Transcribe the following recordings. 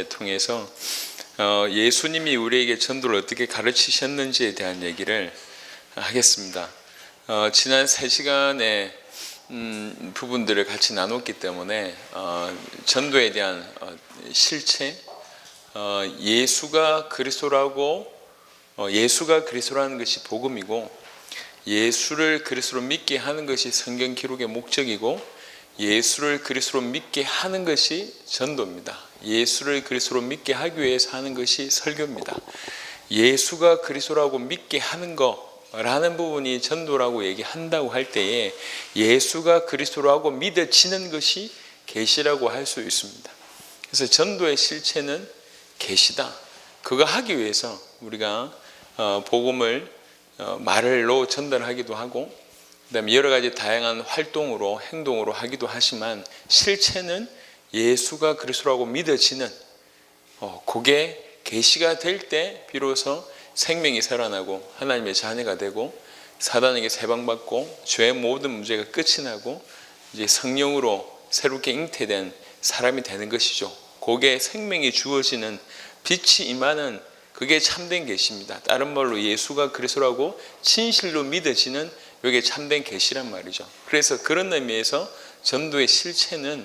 통해서 예수님이 우리에게 전도를 어떻게 가르치셨는지에 대한 얘기를 하겠습니다. 지난 3시간의 부분들을 같이 나눴기 때문에 전도에 대한 실체, 예수가 그리스도라는 것이 복음이고, 예수를 그리스도로 믿게 하는 것이 성경 기록의 목적이고, 예수를 그리스도로 믿게 하는 것이 전도입니다. 예수를 그리스도로 믿게 하기 위해서 하는 것이 설교입니다. 예수가 그리스도라고 믿게 하는 거라는 부분이 전도라고 얘기한다고 할 때에 예수가 그리스도라고 믿어지는 것이 계시라고 할 수 있습니다. 그래서 전도의 실체는 계시다. 그거 하기 위해서 우리가 복음을 말로 전달하기도 하고, 그다음에 여러 가지 다양한 활동으로 행동으로 하기도 하지만, 실체는 예수가 그리스도라고 믿어지는 그게 계시가 될 때 비로소 생명이 살아나고 하나님의 자녀가 되고 사단에게 해방받고 죄의 모든 문제가 끝이 나고 이제 성령으로 새롭게 잉태된 사람이 되는 것이죠. 그게 생명이 주어지는 빛이 임하는, 그게 참된 계시입니다. 다른 말로 예수가 그리스도라고 진실로 믿어지는 이게 참된 계시란 말이죠. 그래서 그런 의미에서 전도의 실체는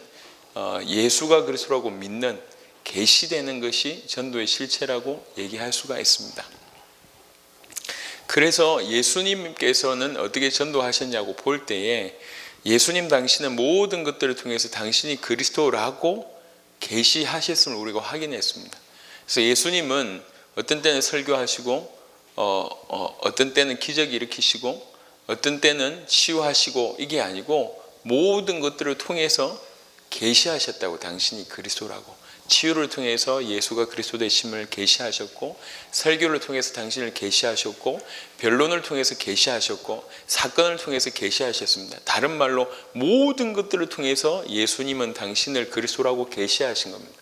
예수가 그리스도라고 믿는, 계시되는 것이 전도의 실체라고 얘기할 수가 있습니다. 그래서 예수님께서는 어떻게 전도하셨냐고 볼 때에, 예수님 당신은 모든 것들을 통해서 당신이 그리스도라고 계시하셨음을 우리가 확인했습니다. 그래서 예수님은 어떤 때는 설교하시고, 어떤 때는 기적 일으키시고, 어떤 때는 치유하시고, 이게 아니고 모든 것들을 통해서 계시하셨다고. 당신이 그리스도라고. 치유를 통해서 예수가 그리스도 되심을 계시하셨고, 설교를 통해서 당신을 계시하셨고, 변론을 통해서 계시하셨고, 사건을 통해서 계시하셨습니다. 다른 말로 모든 것들을 통해서 예수님은 당신을 그리스도라고 계시하신 겁니다.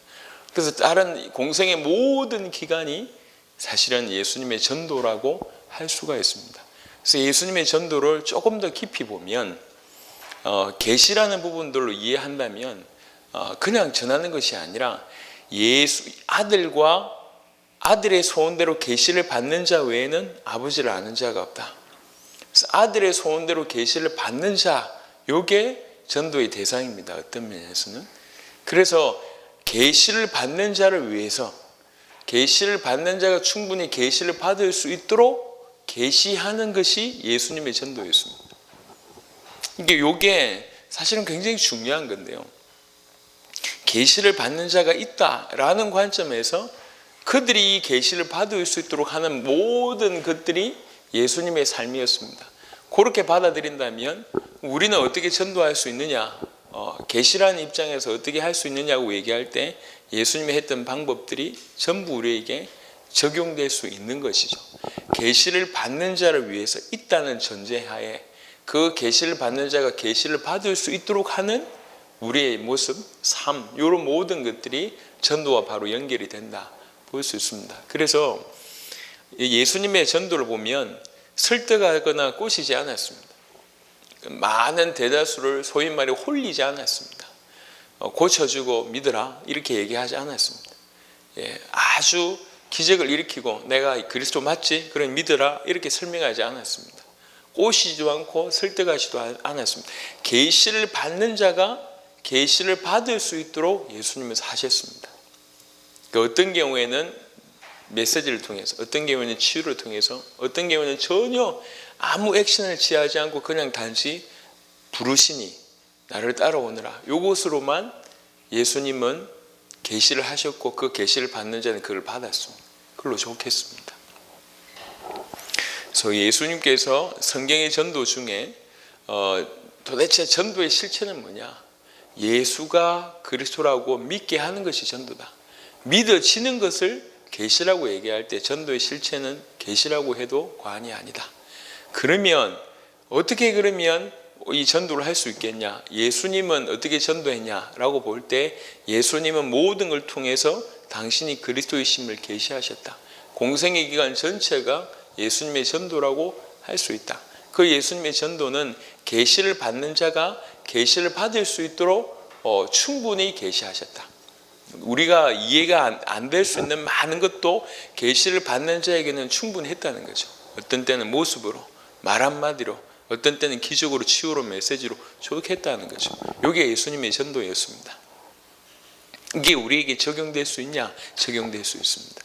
그래서 다른 공생의 모든 기간이 사실은 예수님의 전도라고 할 수가 있습니다. 그래서 예수님의 전도를 조금 더 깊이 보면, 계시라는 부분들로 이해한다면 그냥 전하는 것이 아니라 아들과 아들의 소원대로 계시를 받는 자 외에는 아버지를 아는 자가 없다. 그래서 아들의 소원대로 계시를 받는 자, 이게 전도의 대상입니다. 어떤 면에서는. 그래서 계시를 받는 자를 위해서, 계시를 받는 자가 충분히 계시를 받을 수 있도록 계시하는 것이 예수님의 전도였습니다. 이게 사실은 굉장히 중요한 건데요. 계시를 받는 자가 있다라는 관점에서 그들이 계시를 받을 수 있도록 하는 모든 것들이 예수님의 삶이었습니다. 그렇게 받아들인다면 우리는 어떻게 전도할 수 있느냐, 계시라는 입장에서 어떻게 할 수 있느냐고 얘기할 때 예수님이 했던 방법들이 전부 우리에게 적용될 수 있는 것이죠. 계시를 받는 자를 위해서 있다는 전제하에 그 계시를 받는 자가 계시를 받을 수 있도록 하는 우리의 모습, 삶, 이런 모든 것들이 전도와 바로 연결이 된다 볼 수 있습니다. 그래서 예수님의 전도를 보면 설득하거나 꼬시지 않았습니다. 많은 대다수를 소위 말해 홀리지 않았습니다. 고쳐주고 믿으라 이렇게 얘기하지 않았습니다. 아주 기적을 일으키고 내가 그리스도 맞지? 그럼 믿으라 이렇게 설명하지 않았습니다. 꼬시지도 않고 설득하지도 않았습니다. 계시를 받는 자가 계시를 받을 수 있도록 예수님은 사셨습니다. 어떤 경우에는 메시지를 통해서, 어떤 경우에는 치유를 통해서, 어떤 경우에는 전혀 아무 액션을 취하지 않고 그냥 단지 부르시니 나를 따라오느라, 이것으로만 예수님은 계시를 하셨고, 그 계시를 받는 자는 그걸 받았습니다. 그걸로 좋겠습니다. 그래서 예수님께서 성경의 전도 중에 도대체 전도의 실체는 뭐냐? 예수가 그리스도라고 믿게 하는 것이 전도다. 믿어지는 것을 계시라고 얘기할 때 전도의 실체는 계시라고 해도 과언이 아니다. 그러면 어떻게 이 전도를 할 수 있겠냐? 예수님은 어떻게 전도했냐라고 볼 때 예수님은 모든 걸 통해서 당신이 그리스도이심을 계시하셨다. 공생의 기간 전체가 예수님의 전도라고 할 수 있다. 그 예수님의 전도는 계시를 받는 자가 계시를 받을 수 있도록 충분히 계시하셨다. 우리가 이해가 안 될 수 있는 많은 것도 계시를 받는 자에게는 충분히 했다는 거죠. 어떤 때는 모습으로, 말 한마디로, 어떤 때는 기적으로, 치유로, 메시지로 저렇게 했다는 거죠. 이게 예수님의 전도였습니다. 이게 우리에게 적용될 수 있냐? 적용될 수 있습니다.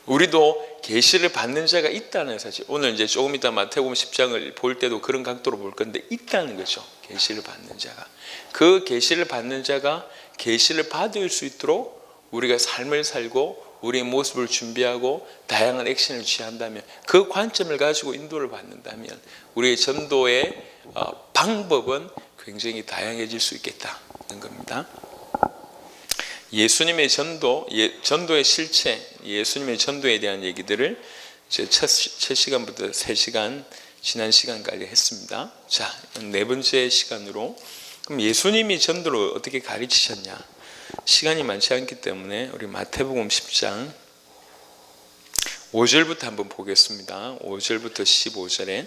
우리도 계시를 받는 자가 있다는 사실. 오늘 이제 조금 이따 마태복음 10장을 볼 때도 그런 각도로 볼 건데 있다는 거죠. 계시를 받는 자가. 그 계시를 받는 자가 계시를 받을 수 있도록 우리가 삶을 살고 우리의 모습을 준비하고 다양한 액션을 취한다면, 그 관점을 가지고 인도를 받는다면 우리의 전도의 방법은 굉장히 다양해질 수 있겠다는 겁니다. 예수님의 전도의 실체, 예수님의 전도에 대한 얘기들을 이제 첫 시간부터 3시간, 지난 시간까지 했습니다. 자, 네 번째 시간으로, 그럼 예수님이 전도를 어떻게 가르치셨냐? 시간이 많지 않기 때문에 우리 마태복음 10장 5절부터 한번 보겠습니다. 5절부터 15절에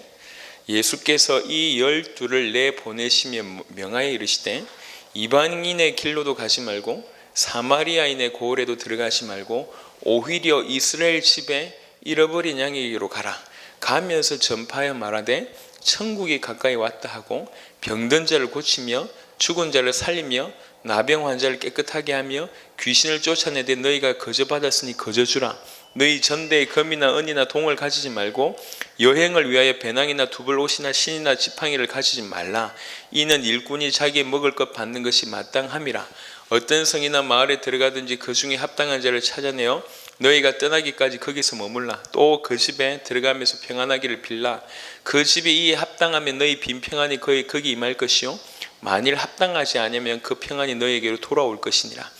예수께서 이 12를 내보내시며 명하여 이르시되 이방인의 길로도 가지 말고 사마리아인의 고을에도 들어가지 말고 오히려 이스라엘 집에 잃어버린 양에게로 가라. 가면서 전파하여 말하되 천국이 가까이 왔다 하고 병든 자를 고치며 죽은 자를 살리며 나병 환자를 깨끗하게 하며 귀신을 쫓아내되 너희가 거저 받았으니 거저 주라. 너희 전대에 금이나 은이나 동을 가지지 말고 여행을 위하여 배낭이나 두벌 옷이나 신이나 지팡이를 가지지 말라. 이는 일꾼이 자기의 먹을 것 받는 것이 마땅함이라. 어떤 성이나 마을에 들어가든지 그 중에 합당한 자를 찾아내어 너희가 떠나기까지 거기서 머물라. 또 그 집에 들어가면서 평안하기를 빌라. 그 집이 이에 합당하면 너희 빈 평안이 거기 임할 것이요 만일 합당하지 않으면 그 평안이 너희에게로 돌아올 것이니라.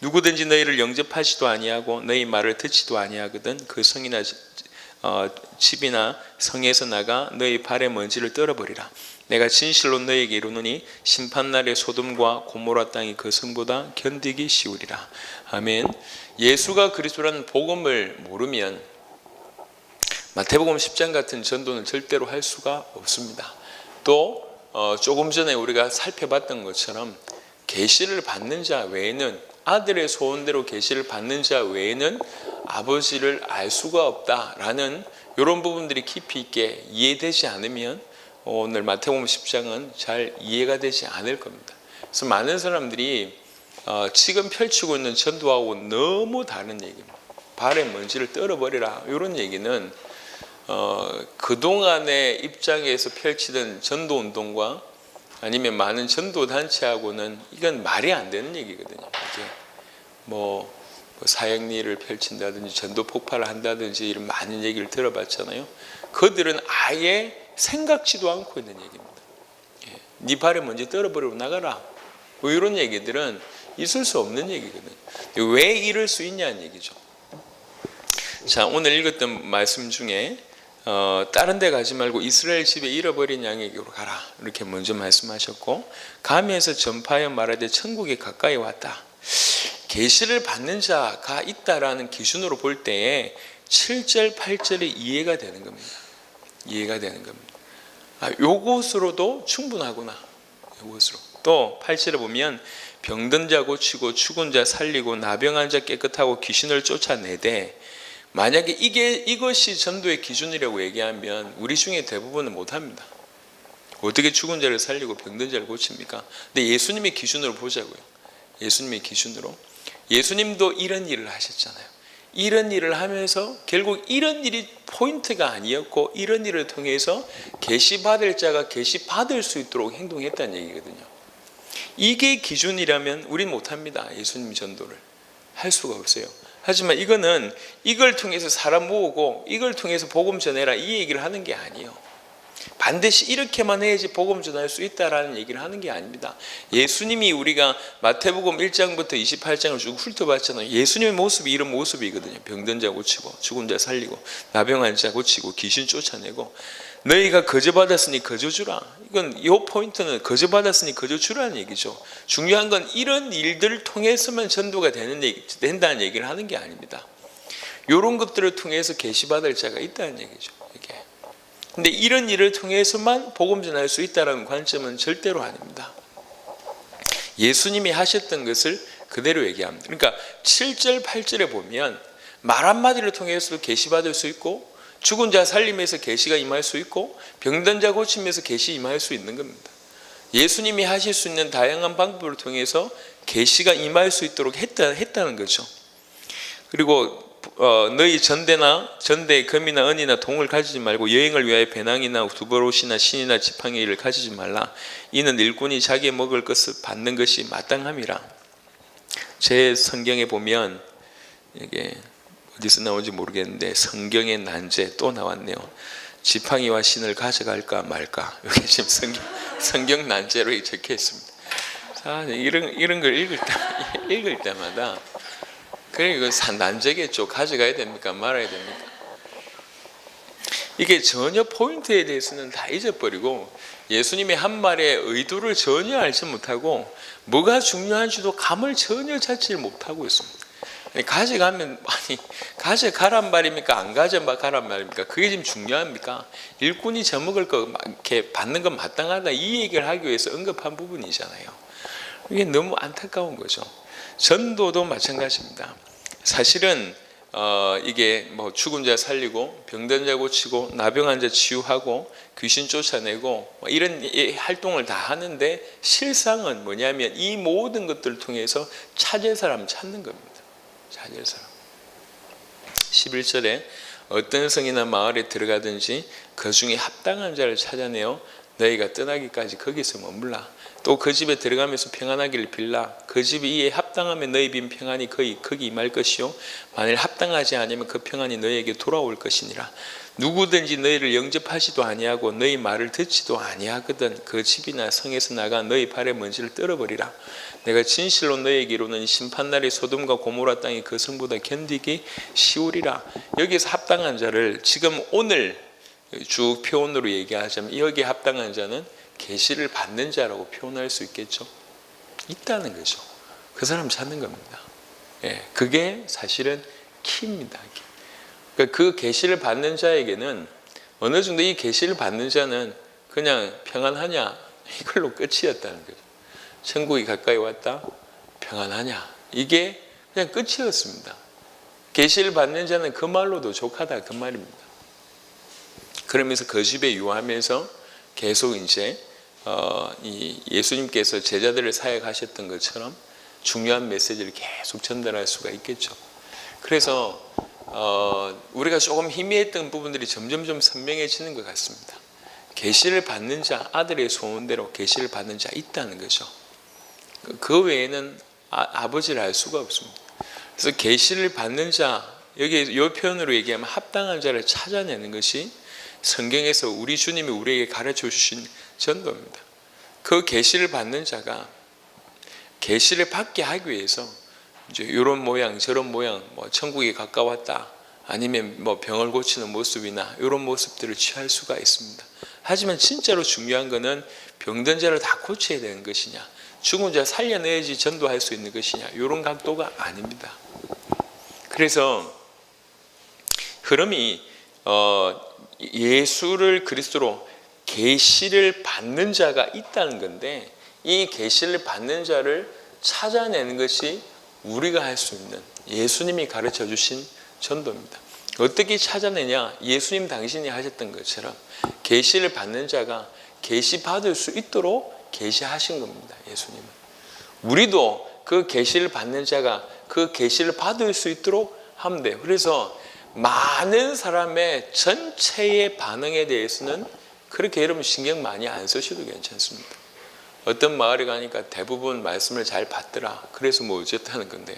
누구든지 너희를 영접하지도 아니하고 너희 말을 듣지도 아니하거든 그 성이나 집이나 성에서 나가 너희 발의 먼지를 떨어버리라. 내가 진실로 너희에게 이르노니 심판날에 소돔과 고모라 땅이 그 성보다 견디기 쉬우리라. 아멘. 예수가 그리스도라는 복음을 모르면 마태복음 10장 같은 전도는 절대로 할 수가 없습니다. 또 조금 전에 우리가 살펴봤던 것처럼 계시를 받는 자 외에는, 아들의 소원대로 계시를 받는 자 외에는 아버지를 알 수가 없다라는 이런 부분들이 깊이 있게 이해되지 않으면 오늘 마태복음 10장은 잘 이해가 되지 않을 겁니다. 그래서 많은 사람들이 지금 펼치고 있는 전도하고 너무 다른 얘기입니다. 발에 먼지를 떨어버리라, 이런 얘기는 그동안의 입장에서 펼치던 전도운동과 아니면 많은 전도단체하고는 이건 말이 안 되는 얘기거든요. 이게 뭐 사역리를 펼친다든지 전도 폭발을 한다든지 이런 많은 얘기를 들어봤잖아요. 그들은 아예 생각지도 않고 있는 얘기입니다. 네 발에 먼지 떨어버리고 나가라, 뭐 이런 얘기들은 있을 수 없는 얘기거든요. 왜 이럴 수 있냐는 얘기죠. 자, 오늘 읽었던 말씀 중에 다른 데 가지 말고 이스라엘 집에 잃어버린 양에게로 가라, 이렇게 먼저 말씀하셨고, 가면서 전파하여 말하되 천국이 가까이 왔다. 계시를 받는 자가 있다라는 기준으로 볼 때에 7절 8절이 이해가 되는 겁니다. 이해가 되는 겁니다. 요것으로도 충분하구나. 요것으로. 또 8절에 보면 병든 자 고치고 죽은 자 살리고 나병한 자 깨끗하고 귀신을 쫓아내되, 만약에 이것이 전도의 기준이라고 얘기하면 우리 중에 대부분은 못합니다. 어떻게 죽은 자를 살리고 병든 자를 고칩니까? 근데 예수님의 기준으로 보자고요. 예수님의 기준으로. 예수님도 이런 일을 하셨잖아요. 이런 일을 하면서 결국 이런 일이 포인트가 아니었고, 이런 일을 통해서 계시받을 자가 계시받을 수 있도록 행동했다는 얘기거든요. 이게 기준이라면 우린 못합니다. 예수님 전도를 할 수가 없어요. 하지만 이걸 통해서 사람 모으고 이걸 통해서 복음 전해라, 이 얘기를 하는 게 아니에요. 반드시 이렇게만 해야지 복음 전할 수 있다라는 얘기를 하는 게 아닙니다. 예수님이, 우리가 마태복음 1장부터 28장을 쭉 훑어봤잖아요. 예수님의 모습이 이런 모습이거든요. 병든 자 고치고 죽은 자 살리고 나병한 자 고치고 귀신 쫓아내고, 너희가 거저 받았으니 거저 주라. 이건 이 포인트는 거저 받았으니 거저 주라는 얘기죠. 중요한 건 이런 일들을 통해서만 전도가 된다는 얘기를 하는 게 아닙니다. 이런 것들을 통해서 계시받을 자가 있다는 얘기죠. 이게. 근데 이런 일을 통해서만 복음 전할 수 있다는 관점은 절대로 아닙니다. 예수님이 하셨던 것을 그대로 얘기합니다. 그러니까 7절 8절에 보면 말 한마디를 통해서도 계시받을 수 있고, 죽은 자 살림에서 계시가 임할 수 있고, 병든 자 고침에서 계시 임할 수 있는 겁니다. 예수님이 하실 수 있는 다양한 방법을 통해서 계시가 임할 수 있도록 했다는 거죠. 그리고 너희 전대에 금이나 은이나 동을 가지지 말고 여행을 위하여 배낭이나 두버롯이나 신이나 지팡이를 일을 가지지 말라. 이는 일꾼이 자기의 먹을 것을 받는 것이 마땅함이라. 제 성경에 보면 이게 어디서 나온지 모르겠는데 성경의 난제 또 나왔네요. 지팡이와 신을 가져갈까 말까. 이게 지금 성경 난제로 적혀 있습니다. 자, 이런 걸 읽을 때마다 그래, 이거 난제겠죠. 가져가야 됩니까? 말아야 됩니까? 이게 전혀 포인트에 대해서는 다 잊어버리고 예수님의 한 말의 의도를 전혀 알지 못하고 뭐가 중요한지도 감을 전혀 찾지 못하고 있습니다. 가져가면, 가져가란 말입니까? 안 가져가란 말입니까? 그게 지금 중요합니까? 일꾼이 져먹을 거 이렇게 받는 건 마땅하다, 이 얘기를 하기 위해서 언급한 부분이잖아요. 이게 너무 안타까운 거죠. 전도도 마찬가지입니다. 사실은 이게 뭐 죽은 자 살리고 병든 자 고치고 나병한 자 치유하고 귀신 쫓아내고 이런 활동을 다 하는데, 실상은 뭐냐면 이 모든 것들을 통해서 찾을 사람 찾는 겁니다. 찾을 사람. 11절에 어떤 성이나 마을에 들어가든지 그 중에 합당한 자를 찾아내어 너희가 떠나기까지 거기서 머물라. 또 그 집에 들어가면서 평안하기를 빌라. 그 집이 이에 합당하면 너희 빈 평안이 거기 임할 것이요, 만일 합당하지 않으면 그 평안이 너희에게 돌아올 것이니라. 누구든지 너희를 영접하지도 아니하고 너희 말을 듣지도 아니하거든 그 집이나 성에서 나가 너희 발의 먼지를 떨어버리라. 내가 진실로 너희에게 이루는 심판날에 소돔과 고모라 땅이 그 성보다 견디기 쉬우리라. 여기서 합당한 자를 지금 오늘 쭉 표현으로 얘기하자면, 여기에 합당한 자는 계시를 받는 자라고 표현할 수 있겠죠. 있다는 거죠. 그 사람 찾는 겁니다. 예, 그게 사실은 키입니다. 그러니까 그 계시를 받는 자에게는 어느 정도 이 계시를 받는 자는 그냥 평안하냐 이걸로 끝이었다는 거죠. 천국이 가까이 왔다, 평안하냐, 이게 그냥 끝이었습니다. 계시를 받는 자는 그 말로도 족하다, 그 말입니다. 그러면서 그 집에 유하면서 계속 이제 이 예수님께서 제자들을 사역하셨던 것처럼 중요한 메시지를 계속 전달할 수가 있겠죠. 그래서 우리가 조금 희미했던 부분들이 점점 선명해지는 것 같습니다. 계시를 받는 자, 아들의 소원대로 계시를 받는 자 있다는 거죠. 그 외에는 아버지를 알 수가 없습니다. 그래서 계시를 받는 자, 여기 이 표현으로 얘기하면 합당한 자를 찾아내는 것이 성경에서 우리 주님이 우리에게 가르쳐 주신 전도입니다. 그 계시를 받는 자가 계시를 받게 하기 위해서 이제 이런 모양 저런 모양, 뭐 천국이 가까웠다, 아니면 뭐 병을 고치는 모습이나 이런 모습들을 취할 수가 있습니다. 하지만 진짜로 중요한 것은 병든 자를 다 고쳐야 되는 것이냐, 죽은 자 살려내야지 전도할 수 있는 것이냐, 이런 각도가 아닙니다. 그래서 흐름이 예수를 그리스도로 계시를 받는 자가 있다는 건데, 이 계시를 받는 자를 찾아내는 것이 우리가 할 수 있는 예수님이 가르쳐 주신 전도입니다. 어떻게 찾아내냐? 예수님 당신이 하셨던 것처럼 계시를 받는 자가 계시 받을 수 있도록 계시하신 겁니다. 예수님은. 우리도 그 계시를 받는 자가 그 계시를 받을 수 있도록 하면 돼요. 그래서 많은 사람의 전체의 반응에 대해서는 그렇게 여러분 신경 많이 안 쓰셔도 괜찮습니다. 어떤 마을에 가니까 대부분 말씀을 잘 받더라, 그래서 뭐 어쨌다는 건데요.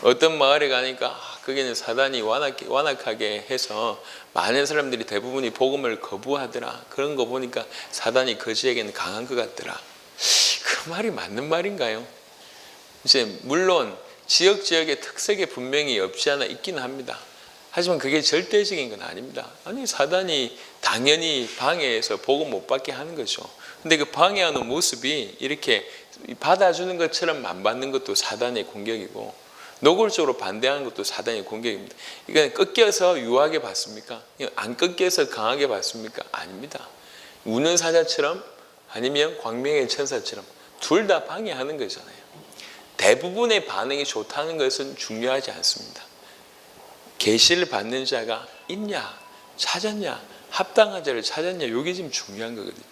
어떤 마을에 가니까 거기는 사단이 완악하게 해서 많은 사람들이 대부분이 복음을 거부하더라, 그런 거 보니까 사단이 거지에게는 강한 것 같더라. 그 말이 맞는 말인가요? 이제 물론 지역의 특색에 분명히 없지 않아 있긴 합니다. 하지만 그게 절대적인 건 아닙니다. 아니, 사단이 당연히 방해해서 복음 못 받게 하는 거죠. 근데 그 방해하는 모습이 이렇게 받아주는 것처럼 안 받는 것도 사단의 공격이고, 노골적으로 반대하는 것도 사단의 공격입니다. 이건 꺾여서 유하게 받습니까? 안 꺾여서 강하게 받습니까? 아닙니다. 우는 사자처럼 아니면 광명의 천사처럼 둘 다 방해하는 거잖아요. 대부분의 반응이 좋다는 것은 중요하지 않습니다. 계시를 받는 자가 있냐, 찾았냐, 합당한 자를 찾았냐, 이게 지금 중요한 거거든요.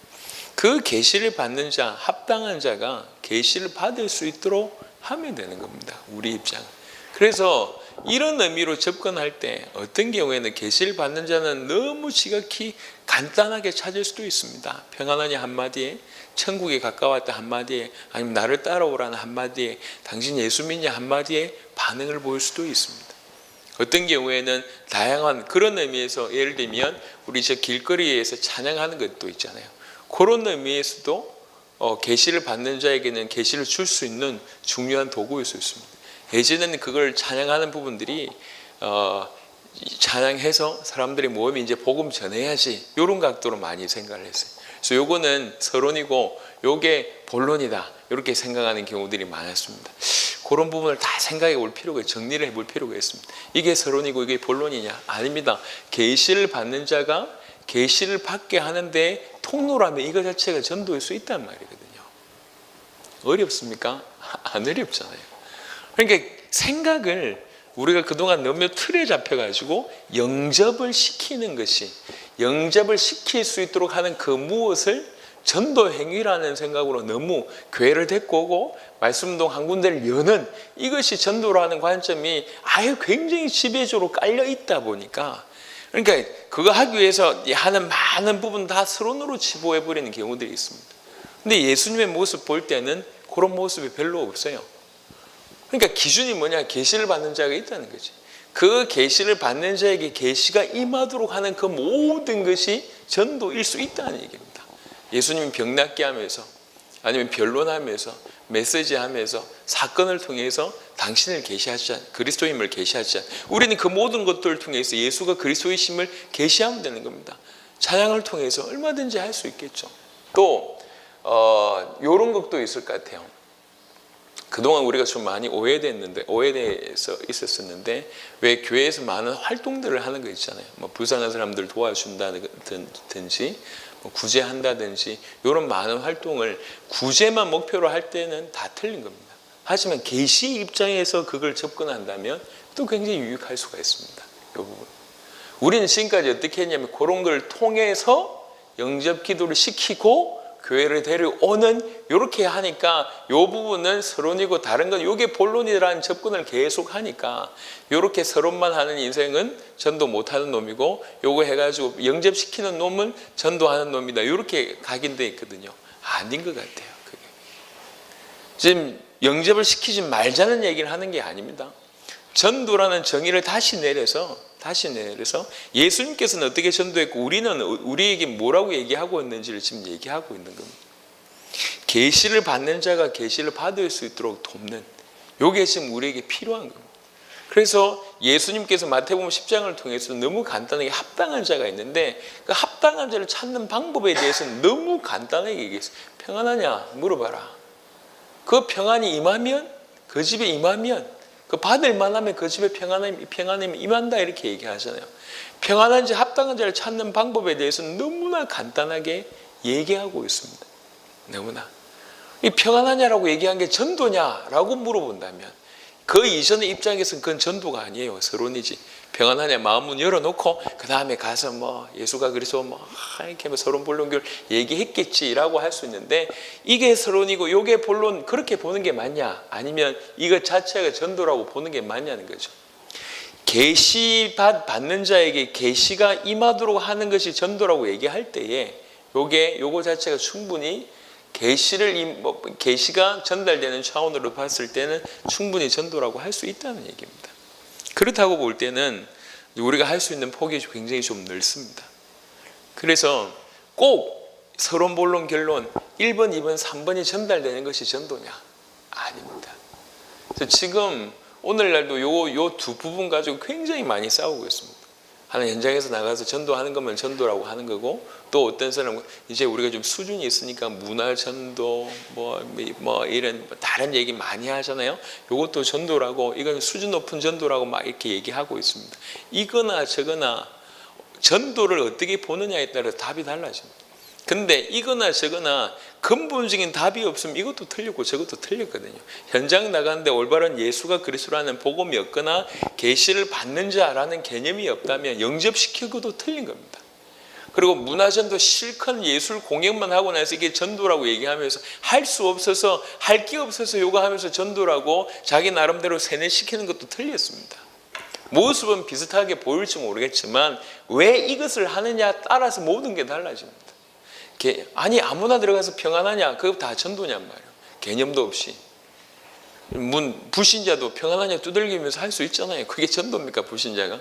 그 계시를 받는 자, 합당한 자가 계시를 받을 수 있도록 하면 되는 겁니다. 우리 입장은. 그래서 이런 의미로 접근할 때 어떤 경우에는 계시를 받는 자는 너무 지극히 간단하게 찾을 수도 있습니다. 평안하냐 한마디에, 천국에 가까웠다 한마디에, 아니면 나를 따라오라는 한마디에, 당신 예수 믿냐 한마디에 반응을 보일 수도 있습니다. 어떤 경우에는 다양한 그런 의미에서, 예를 들면 우리 저 길거리에서 찬양하는 것도 있잖아요. 그런 의미에서도 계시를 받는 자에게는 계시를 줄 수 있는 중요한 도구일 수 있습니다. 예전에는 그걸 찬양하는 부분들이 찬양해서 사람들이 모이면 이제 복음 전해야지, 이런 각도로 많이 생각을 했어요. 그래서 요거는 서론이고 요게 본론이다, 이렇게 생각하는 경우들이 많았습니다. 그런 부분을 다 생각해 볼 필요가, 정리를 해볼 필요가 있습니다. 이게 서론이고 이게 본론이냐? 아닙니다. 계시를 받는 자가 계시를 받게 하는데 통로라면 이거 자체가 전도일 수 있단 말이거든요. 어렵습니까? 안 어렵잖아요. 그러니까 생각을 우리가 그동안 너무 틀에 잡혀가지고 영접을 시키는 것이, 영접을 시킬 수 있도록 하는 그 무엇을 전도 행위라는 생각으로 너무 교회를 데리고 오고 말씀동 한 군데를 여는, 이것이 전도라는 관점이 아예 굉장히 지배적으로 깔려 있다 보니까, 그러니까 그거 하기 위해서 하는 많은 부분 다 서론으로 치부해버리는 경우들이 있습니다. 근데 예수님의 모습 볼 때는 그런 모습이 별로 없어요. 그러니까 기준이 뭐냐? 계시를 받는 자가 있다는 거지. 그 계시를 받는 자에게 계시가 임하도록 하는 그 모든 것이 전도일 수 있다는 얘기입니다. 예수님이 병 낫게 하면서, 아니면 변론하면서, 메시지하면서, 사건을 통해서 당신을 계시하지 않, 그리스도임을 계시하지 않, 우리는 그 모든 것들을 통해서 예수가 그리스도이심을 계시하면 되는 겁니다. 찬양을 통해서 얼마든지 할 수 있겠죠. 또 이런 것도 있을 것 같아요. 그동안 우리가 좀 많이 오해돼서 있었었는데, 왜 교회에서 많은 활동들을 하는 거 있잖아요. 뭐 불쌍한 사람들 도와준다든지, 뭐 구제한다든지, 이런 많은 활동을 구제만 목표로 할 때는 다 틀린 겁니다. 하지만 계시 입장에서 그걸 접근한다면 또 굉장히 유익할 수가 있습니다. 이 부분. 우리는 지금까지 어떻게 했냐면 그런 걸 통해서 영접 기도를 시키고 교회를 데려오는, 이렇게 하니까 이 부분은 서론이고 다른 건 이게 본론이라는 접근을 계속 하니까 이렇게 서론만 하는 인생은 전도 못하는 놈이고, 요거 해가지고 영접시키는 놈은 전도하는 놈이다, 이렇게 각인되어 있거든요. 아닌 것 같아요. 그게 지금 영접을 시키지 말자는 얘기를 하는 게 아닙니다. 전도라는 정의를 다시 내려서 예수님께서는 어떻게 전도했고 우리는 우리에게 뭐라고 얘기하고 있는지를 지금 얘기하고 있는 겁니다. 계시를 받는 자가 계시를 받을 수 있도록 돕는, 이게 지금 우리에게 필요한 겁니다. 그래서 예수님께서 마태복음 10장을 통해서 너무 간단하게 합당한 자가 있는데, 그 합당한 자를 찾는 방법에 대해서는 너무 간단하게 얘기했어요. 평안하냐 물어봐라. 그 평안이 임하면, 그 집에 임하면, 그 받을 만하면 그 집에 평안함이 임한다, 이렇게 얘기하잖아요. 평안한 자, 합당한 자를 찾는 방법에 대해서는 너무나 간단하게 얘기하고 있습니다. 너무나. 이 평안하냐라고 얘기한 게 전도냐라고 물어본다면 그 이전의 입장에서는 그건 전도가 아니에요. 서론이지. 평안하냐 마음문 열어놓고 그 다음에 가서 뭐 예수가 그래서 뭐 이렇게 뭐 서론 본론교를 얘기했겠지라고 할 수 있는데, 이게 서론이고 이게 본론, 그렇게 보는 게 맞냐? 아니면 이것 자체가 전도라고 보는 게 맞냐는 거죠. 계시 받는 자에게 계시가 임하도록 하는 것이 전도라고 얘기할 때에 요거 자체가 충분히 계시가 전달되는 차원으로 봤을 때는 충분히 전도라고 할 수 있다는 얘기입니다. 그렇다고 볼 때는 우리가 할 수 있는 폭이 굉장히 좀 넓습니다. 그래서 꼭 서론, 본론, 결론 1번, 2번, 3번이 전달되는 것이 전도냐? 아닙니다. 그래서 지금 오늘날도 요 두 부분 가지고 굉장히 많이 싸우고 있습니다. 하나 현장에서 나가서 전도하는 거면 전도라고 하는 거고, 또 어떤 사람은 이제 우리가 좀 수준이 있으니까 문화 전도 뭐 이런 다른 얘기 많이 하잖아요. 이것도 전도라고, 이건 수준 높은 전도라고 막 이렇게 얘기하고 있습니다. 이거나 저거나 전도를 어떻게 보느냐에 따라 답이 달라집니다. 근데 이거나 저거나 근본적인 답이 없으면 이것도 틀렸고 저것도 틀렸거든요. 현장 나가는데 올바른 예수가 그리스도라는 복음이 없거나 계시를 받는 자라는 개념이 없다면 영접시키고도 틀린 겁니다. 그리고 문화전도 실컷 예술 공연만 하고 나서 이게 전도라고 얘기하면서 할 수 없어서 할 게 없어서 요구하면서 전도라고 자기 나름대로 세뇌시키는 것도 틀렸습니다. 모습은 비슷하게 보일지 모르겠지만 왜 이것을 하느냐 따라서 모든 게 달라집니다. 아니 아무나 들어가서 평안하냐? 그거 다 전도냔 말이에요. 개념도 없이. 불신자도 평안하냐 두들기면서 할 수 있잖아요. 그게 전도입니까 불신자가?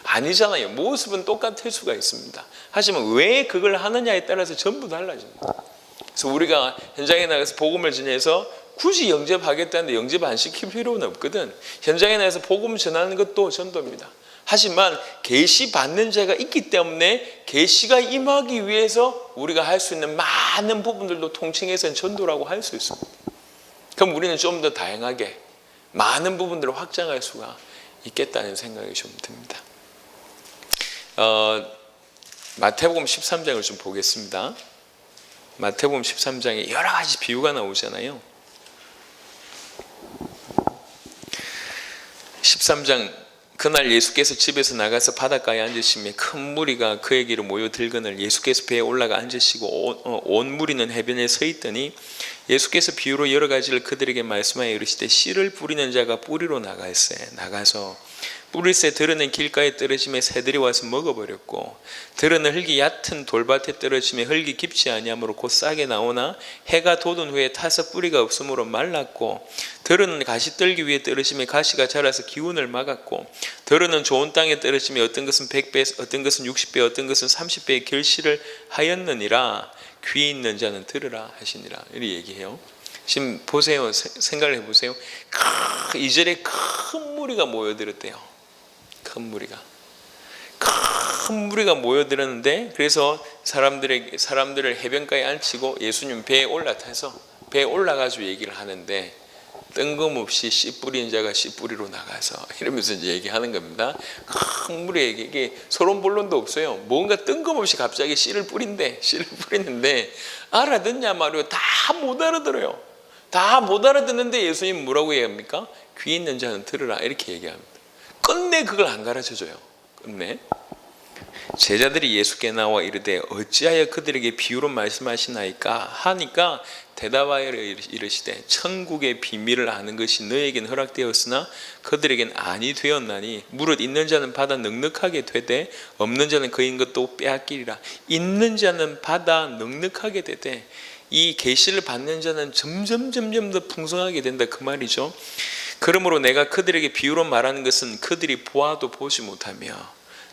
아니잖아요. 모습은 똑같을 수가 있습니다. 하지만 왜 그걸 하느냐에 따라서 전부 달라집니다. 그래서 우리가 현장에 나가서 복음을 전해서 굳이 영접하겠다는데 영접 안 시킬 필요는 없거든. 현장에 나가서 복음 전하는 것도 전도입니다. 하지만 계시 받는 자가 있기 때문에 계시가 임하기 위해서 우리가 할 수 있는 많은 부분들도 통칭해서 전도라고 할 수 있습니다. 그럼 우리는 좀 더 다양하게 많은 부분들을 확장할 수가 있겠다는 생각이 좀 듭니다. 마태복음 13장을 좀 보겠습니다. 마태복음 13장에 여러 가지 비유가 나오잖아요. 13장 그날 예수께서 집에서 나가서 바닷가에 앉으시며 큰 무리가 그에게로 모여들거늘 예수께서 배에 올라가 앉으시고 온 무리는 해변에 서 있더니 예수께서 비유로 여러 가지를 그들에게 말씀하여 이르시되 씨를 뿌리는 자가 뿌리로 나가서 뿌릴새 들어는 길가에 떨어지며 새들이 와서 먹어버렸고 들어는 흙이 얕은 돌밭에 떨어지며 흙이 깊지 아니하므로 곧 싹에 나오나 해가 돋은 후에 타서 뿌리가 없으므로 말랐고 들어는 가시떨기 위에 떨어지며 가시가 자라서 기운을 막았고 들어는 좋은 땅에 떨어지며 어떤 것은 100배 어떤 것은 60배 어떤 것은 30배의 결실을 하였느니라. 귀 있는 자는 들으라 하시니라. 이렇게 얘기해요. 지금 보세요. 생각을 해보세요. 2절에 큰 무리가 모여들었대요. 큰 무리가 모여들었는데 그래서 사람들을 해변가에 앉히고 예수님 배에 올라타서 배에 올라가지고 얘기를 하는데 뜬금없이 씨 뿌리는 자가 씨 뿌리로 나가서 이러면서 이제 얘기하는 겁니다. 큰 무리에게 이게 서론본론도 없어요. 뭔가 뜬금없이 갑자기 씨를 뿌리는데 알아듣냐 말이요. 다 못 알아들어요. 다 못 알아듣는데 예수님 뭐라고 얘기합니까? 귀 있는 자는 들으라 이렇게 얘기합니다. 끝내 그걸 안 가르쳐줘요. 끝내 제자들이 예수께 나와 이르되 어찌하여 그들에게 비유로 말씀하시나이까 하니까 대답하여 이르시되 천국의 비밀을 아는 것이 너에겐 허락되었으나 그들에겐 아니 되었나니 무릇 있는 자는 받아 넉넉하게 되되 없는 자는 그인 것도 빼앗기리라. 있는 자는 받아 넉넉하게 되되 이 계시를 받는 자는 점점 더 풍성하게 된다 그 말이죠. 그러므로 내가 그들에게 비유로 말하는 것은 그들이 보아도 보지 못하며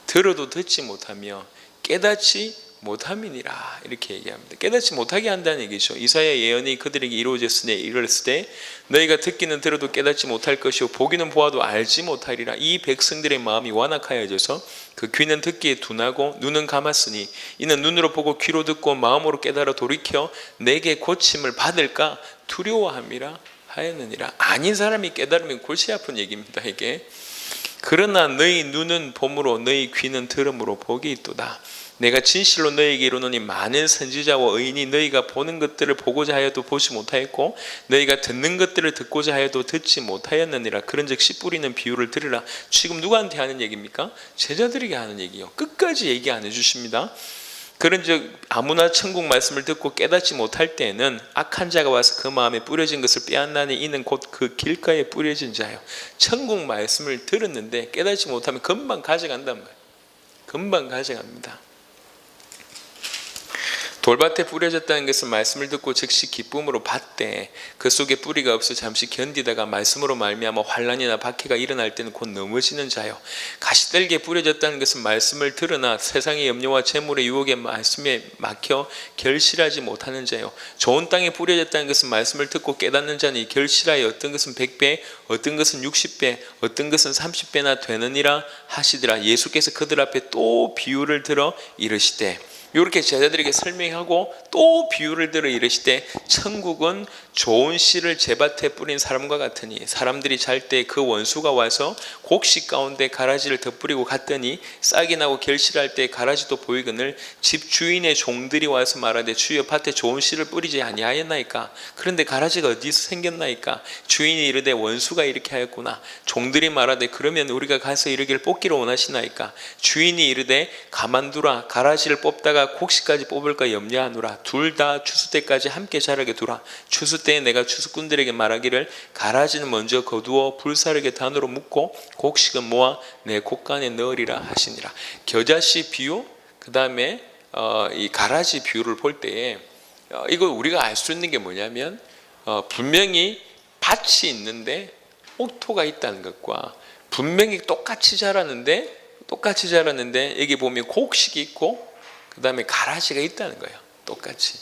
들어도 듣지 못하며 깨닫지 못함이니라 이렇게 얘기합니다. 깨닫지 못하게 한다는 얘기죠. 이사야 예언이 그들에게 이루어졌으니 이르렀으되 너희가 듣기는 들어도 깨닫지 못할 것이요 보기는 보아도 알지 못하리라. 이 백성들의 마음이 완악하여져서 그 귀는 듣기에 둔하고 눈은 감았으니 이는 눈으로 보고 귀로 듣고 마음으로 깨달아 돌이켜 내게 고침을 받을까 두려워함이라 하였느니라. 아닌 사람이 깨달으면 골치 아픈 얘기입니다. 이게 그러나 너희 눈은 봄으로 너희 귀는 들음으로 복이 있도다. 내가 진실로 너희에게 이르노니 많은 선지자와 의인이 너희가 보는 것들을 보고자 하여도 보지 못하였고 너희가 듣는 것들을 듣고자 하여도 듣지 못하였느니라. 그런즉 씨 뿌리는 비유를 들으라. 지금 누구한테 하는 얘기입니까? 제자들에게 하는 얘기요. 끝까지 얘기 안 해주십니다. 그런즉 아무나 천국 말씀을 듣고 깨닫지 못할 때에는 악한 자가 와서 그 마음에 뿌려진 것을 빼앗나니 이는 곧 그 길가에 뿌려진 자요. 천국 말씀을 들었는데 깨닫지 못하면 금방 가져간단 말이에요. 금방 가져갑니다. 돌밭에 뿌려졌다는 것은 말씀을 듣고 즉시 기쁨으로 받되 그 속에 뿌리가 없어 잠시 견디다가 말씀으로 말미암아 환난이나 박해가 일어날 때는 곧 넘어지는 자요. 가시떨기에 뿌려졌다는 것은 말씀을 들으나 세상의 염려와 재물의 유혹에 말씀에 막혀 결실하지 못하는 자요. 좋은 땅에 뿌려졌다는 것은 말씀을 듣고 깨닫는 자니 결실하여 어떤 것은 100배 어떤 것은 60배 어떤 것은 30배나 되느니라 하시더라. 예수께서 그들 앞에 또 비유를 들어 이르시되 이렇게 제자들에게 설명하고 또 비유를 들어 이르시되 천국은 좋은 씨를 제밭에 뿌린 사람과 같으니 사람들이 잘 때 그 원수가 와서 곡식 가운데 가라지를 덧뿌리고 갔더니 싹이 나고 결실할 때 가라지도 보이거늘 집 주인의 종들이 와서 말하되 주여 밭에 좋은 씨를 뿌리지 아니하였나이까. 그런데 가라지가 어디서 생겼나이까. 주인이 이르되 원수가 이렇게 하였구나. 종들이 말하되 그러면 우리가 가서 이르기를 뽑기를 원하시나이까. 주인이 이르되 가만두라. 가라지를 뽑다가 곡식까지 뽑을까 염려하노라. 둘 다 추수 때까지 함께 자라게 두라. 추수 때에 내가 추수꾼들에게 말하기를 가라지는 먼저 거두어 불사르게 단으로 묶고 곡식은 모아 내 곡간에 넣으리라 하시니라. 겨자씨 비유, 그 다음에 이 가라지 비유를 볼 때에 이거 우리가 알 수 있는 게 뭐냐면 분명히 밭이 있는데 옥토가 있다는 것과 분명히 똑같이 자라는데 여기 보면 곡식이 있고 그 다음에 가라지가 있다는 거예요. 똑같이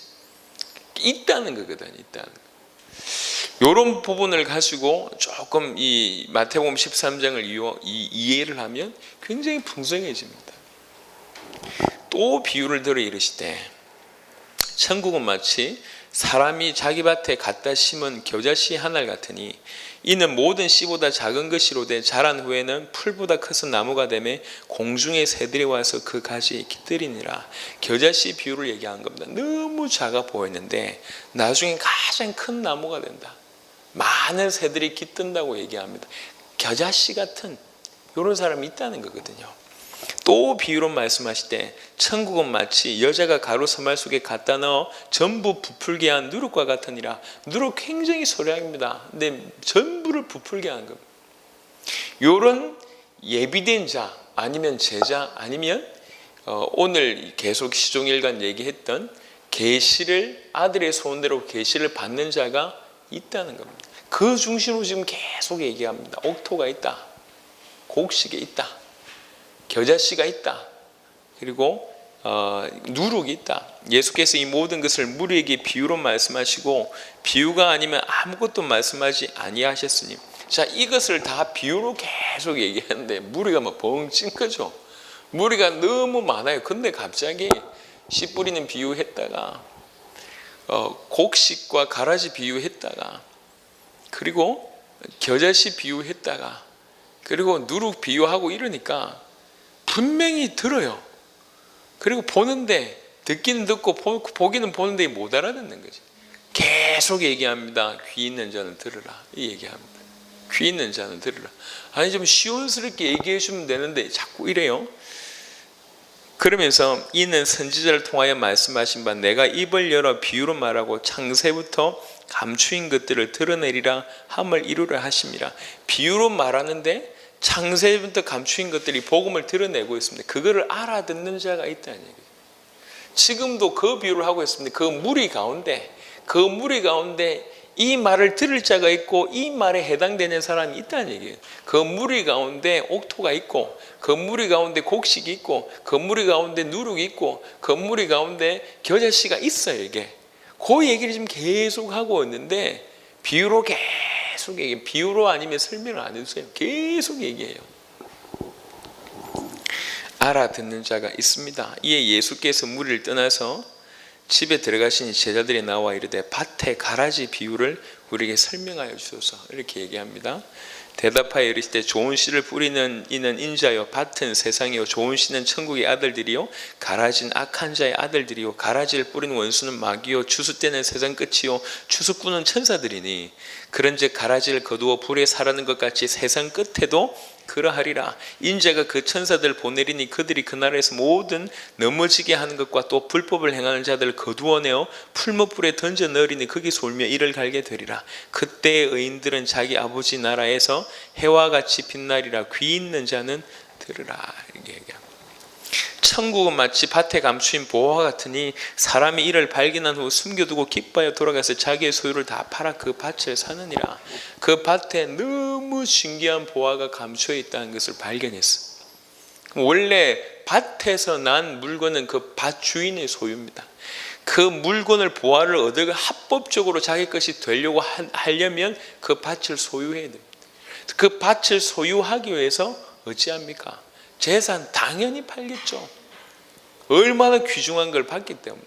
있다는 거거든요. 이런 부분을 가지고 조금 이 마태복음 13장을 이해를 하면 굉장히 풍성해집니다. 또 비유를 들어 이르시되 천국은 마치 사람이 자기 밭에 갖다 심은 겨자씨 하나 같으니 이는 모든 씨보다 작은 것이로되 자란 후에는 풀보다 커서 나무가 되매 공중의 새들이 와서 그 가지에 깃들이니라. 겨자씨 비유를 얘기한 겁니다. 너무 작아 보이는데 나중에 가장 큰 나무가 된다. 많은 새들이 깃든다고 얘기합니다. 겨자씨 같은 이런 사람이 있다는 거거든요. 또 비유로 말씀하실 때 천국은 마치 여자가 가루 서말 속에 갖다 넣어 전부 부풀게 한 누룩과 같으니라. 누룩 굉장히 소량입니다. 근데 전부를 부풀게 한 겁니다. 이런 예비된 자 아니면 제자 아니면 오늘 계속 시종일관 얘기했던 계시를 아들의 소원대로 계시를 받는 자가 있다는 겁니다. 그 중심으로 지금 계속 얘기합니다. 옥토가 있다. 곡식에 있다. 겨자씨가 있다. 그리고 누룩이 있다. 예수께서 이 모든 것을 무리에게 비유로 말씀하시고 비유가 아니면 아무것도 말씀하지 아니하셨으니. 자, 이것을 다 비유로 계속 얘기하는데 무리가 막 벙찐 거죠. 무리가 너무 많아요. 근데 갑자기 씨 뿌리는 비유했다가 곡식과 가라지 비유했다가 그리고 겨자씨 비유했다가 그리고 누룩 비유하고 이러니까 분명히 들어요. 그리고 보는데 듣기는 듣고 보기는 보는데 못 알아듣는 거지. 계속 얘기합니다. 귀 있는 자는 들으라. 이 얘기합니다. 귀 있는 자는 들으라. 아니 좀 시원스럽게 얘기해 주면 되는데 자꾸 이래요. 그러면서 이는 선지자를 통하여 말씀하신 바 내가 입을 열어 비유로 말하고 창세부터 감추인 것들을 드러내리라 함을 이루라 하심이라. 비유로 말하는데 창세부터 감추인 것들이 복음을 드러내고 있습니다. 그거를 알아듣는 자가 있다는 얘기죠. 지금도 그 비유를 하고 있습니다. 그 무리 가운데 이 말을 들을 자가 있고 이 말에 해당되는 사람이 있다는 얘기예요. 그 무리 가운데 옥토가 있고 그 무리 가운데 곡식이 있고 그 무리 가운데 누룩이 있고 그 무리 가운데 겨자씨가 있어요. 이게 그 얘기를 지금 계속 하고 있는데 비유로 계속 얘기해요. 비유로 아니면 설명을 안 해주세요. 계속 얘기해요. 알아듣는 자가 있습니다. 이에 예수께서 무리를 떠나서 집에 들어가시니 제자들이 나와 이르되 밭에 가라지 비유를 우리에게 설명하여 주소서 이렇게 얘기합니다. 대답하여 이르시되 좋은 씨를 뿌리는 이는 인자요 밭은 세상이요 좋은 씨는 천국의 아들들이요 가라지는 악한 자의 아들들이요 가라지를 뿌린 원수는 마귀요 추수 때는 세상 끝이요 추수꾼은 천사들이니 그런즉 가라지를 거두어 불에 사르는 것 같이 세상 끝에도 그러하리라. 인자가 그 천사들 보내리니 그들이 그 나라에서 모든 넘어지게 하는 것과 또 불법을 행하는 자들을 거두어내어 풀무불에 던져 넣으리니 거기서 울며 이를 갈게 되리라. 그때의 의인들은 자기 아버지 나라에서 해와 같이 빛나리라. 귀 있는 자는 들으라. 이렇게 얘기합니다. 천국은 마치 밭에 감추인 보화 같으니 사람이 이를 발견한 후 숨겨두고 기뻐하여 돌아가서 자기의 소유를 다 팔아 그 밭을 사느니라. 그 밭에 너무 신기한 보화가 감춰 있다는 것을 발견했어. 원래 밭에서 난 물건은 그 밭 주인의 소유입니다. 그 물건을 보화를 얻어 합법적으로 자기 것이 되려고 하려면 그 밭을 소유해야 됩니다. 그 밭을 소유하기 위해서 어찌합니까? 재산 당연히 팔겠죠. 얼마나 귀중한 걸 봤기 때문에.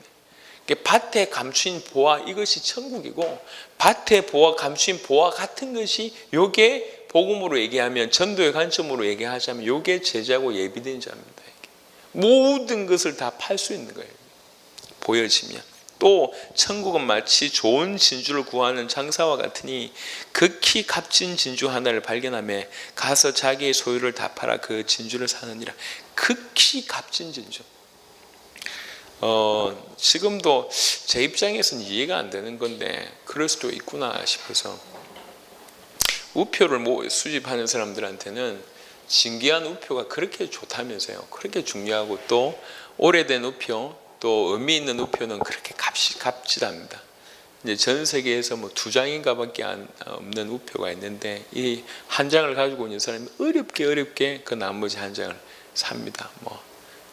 밭에 감추인 보화, 이것이 천국이고, 밭에 보화, 감추인 보화 같은 것이, 요게 복음으로 얘기하면, 전도의 관점으로 얘기하자면 요게 제자고 예비된 자입니다. 모든 것을 다 팔 수 있는 거예요. 보여지면. 또 천국은 마치 좋은 진주를 구하는 장사와 같으니, 극히 값진 진주 하나를 발견하며 가서 자기의 소유를 다 팔아 그 진주를 사느니라. 극히 값진 진주. 지금도 제 입장에서는 이해가 안 되는 건데 그럴 수도 있구나 싶어서, 우표를 수집하는 사람들한테는 진귀한 우표가 그렇게 좋다면서요. 그렇게 중요하고, 또 오래된 우표, 또 의미 있는 우표는 그렇게 값지답니다. 이제 전 세계에서 2장인가 밖에 없는 우표가 있는데, 이 한 장을 가지고 있는 사람이 어렵게 그 나머지 한 장을 삽니다.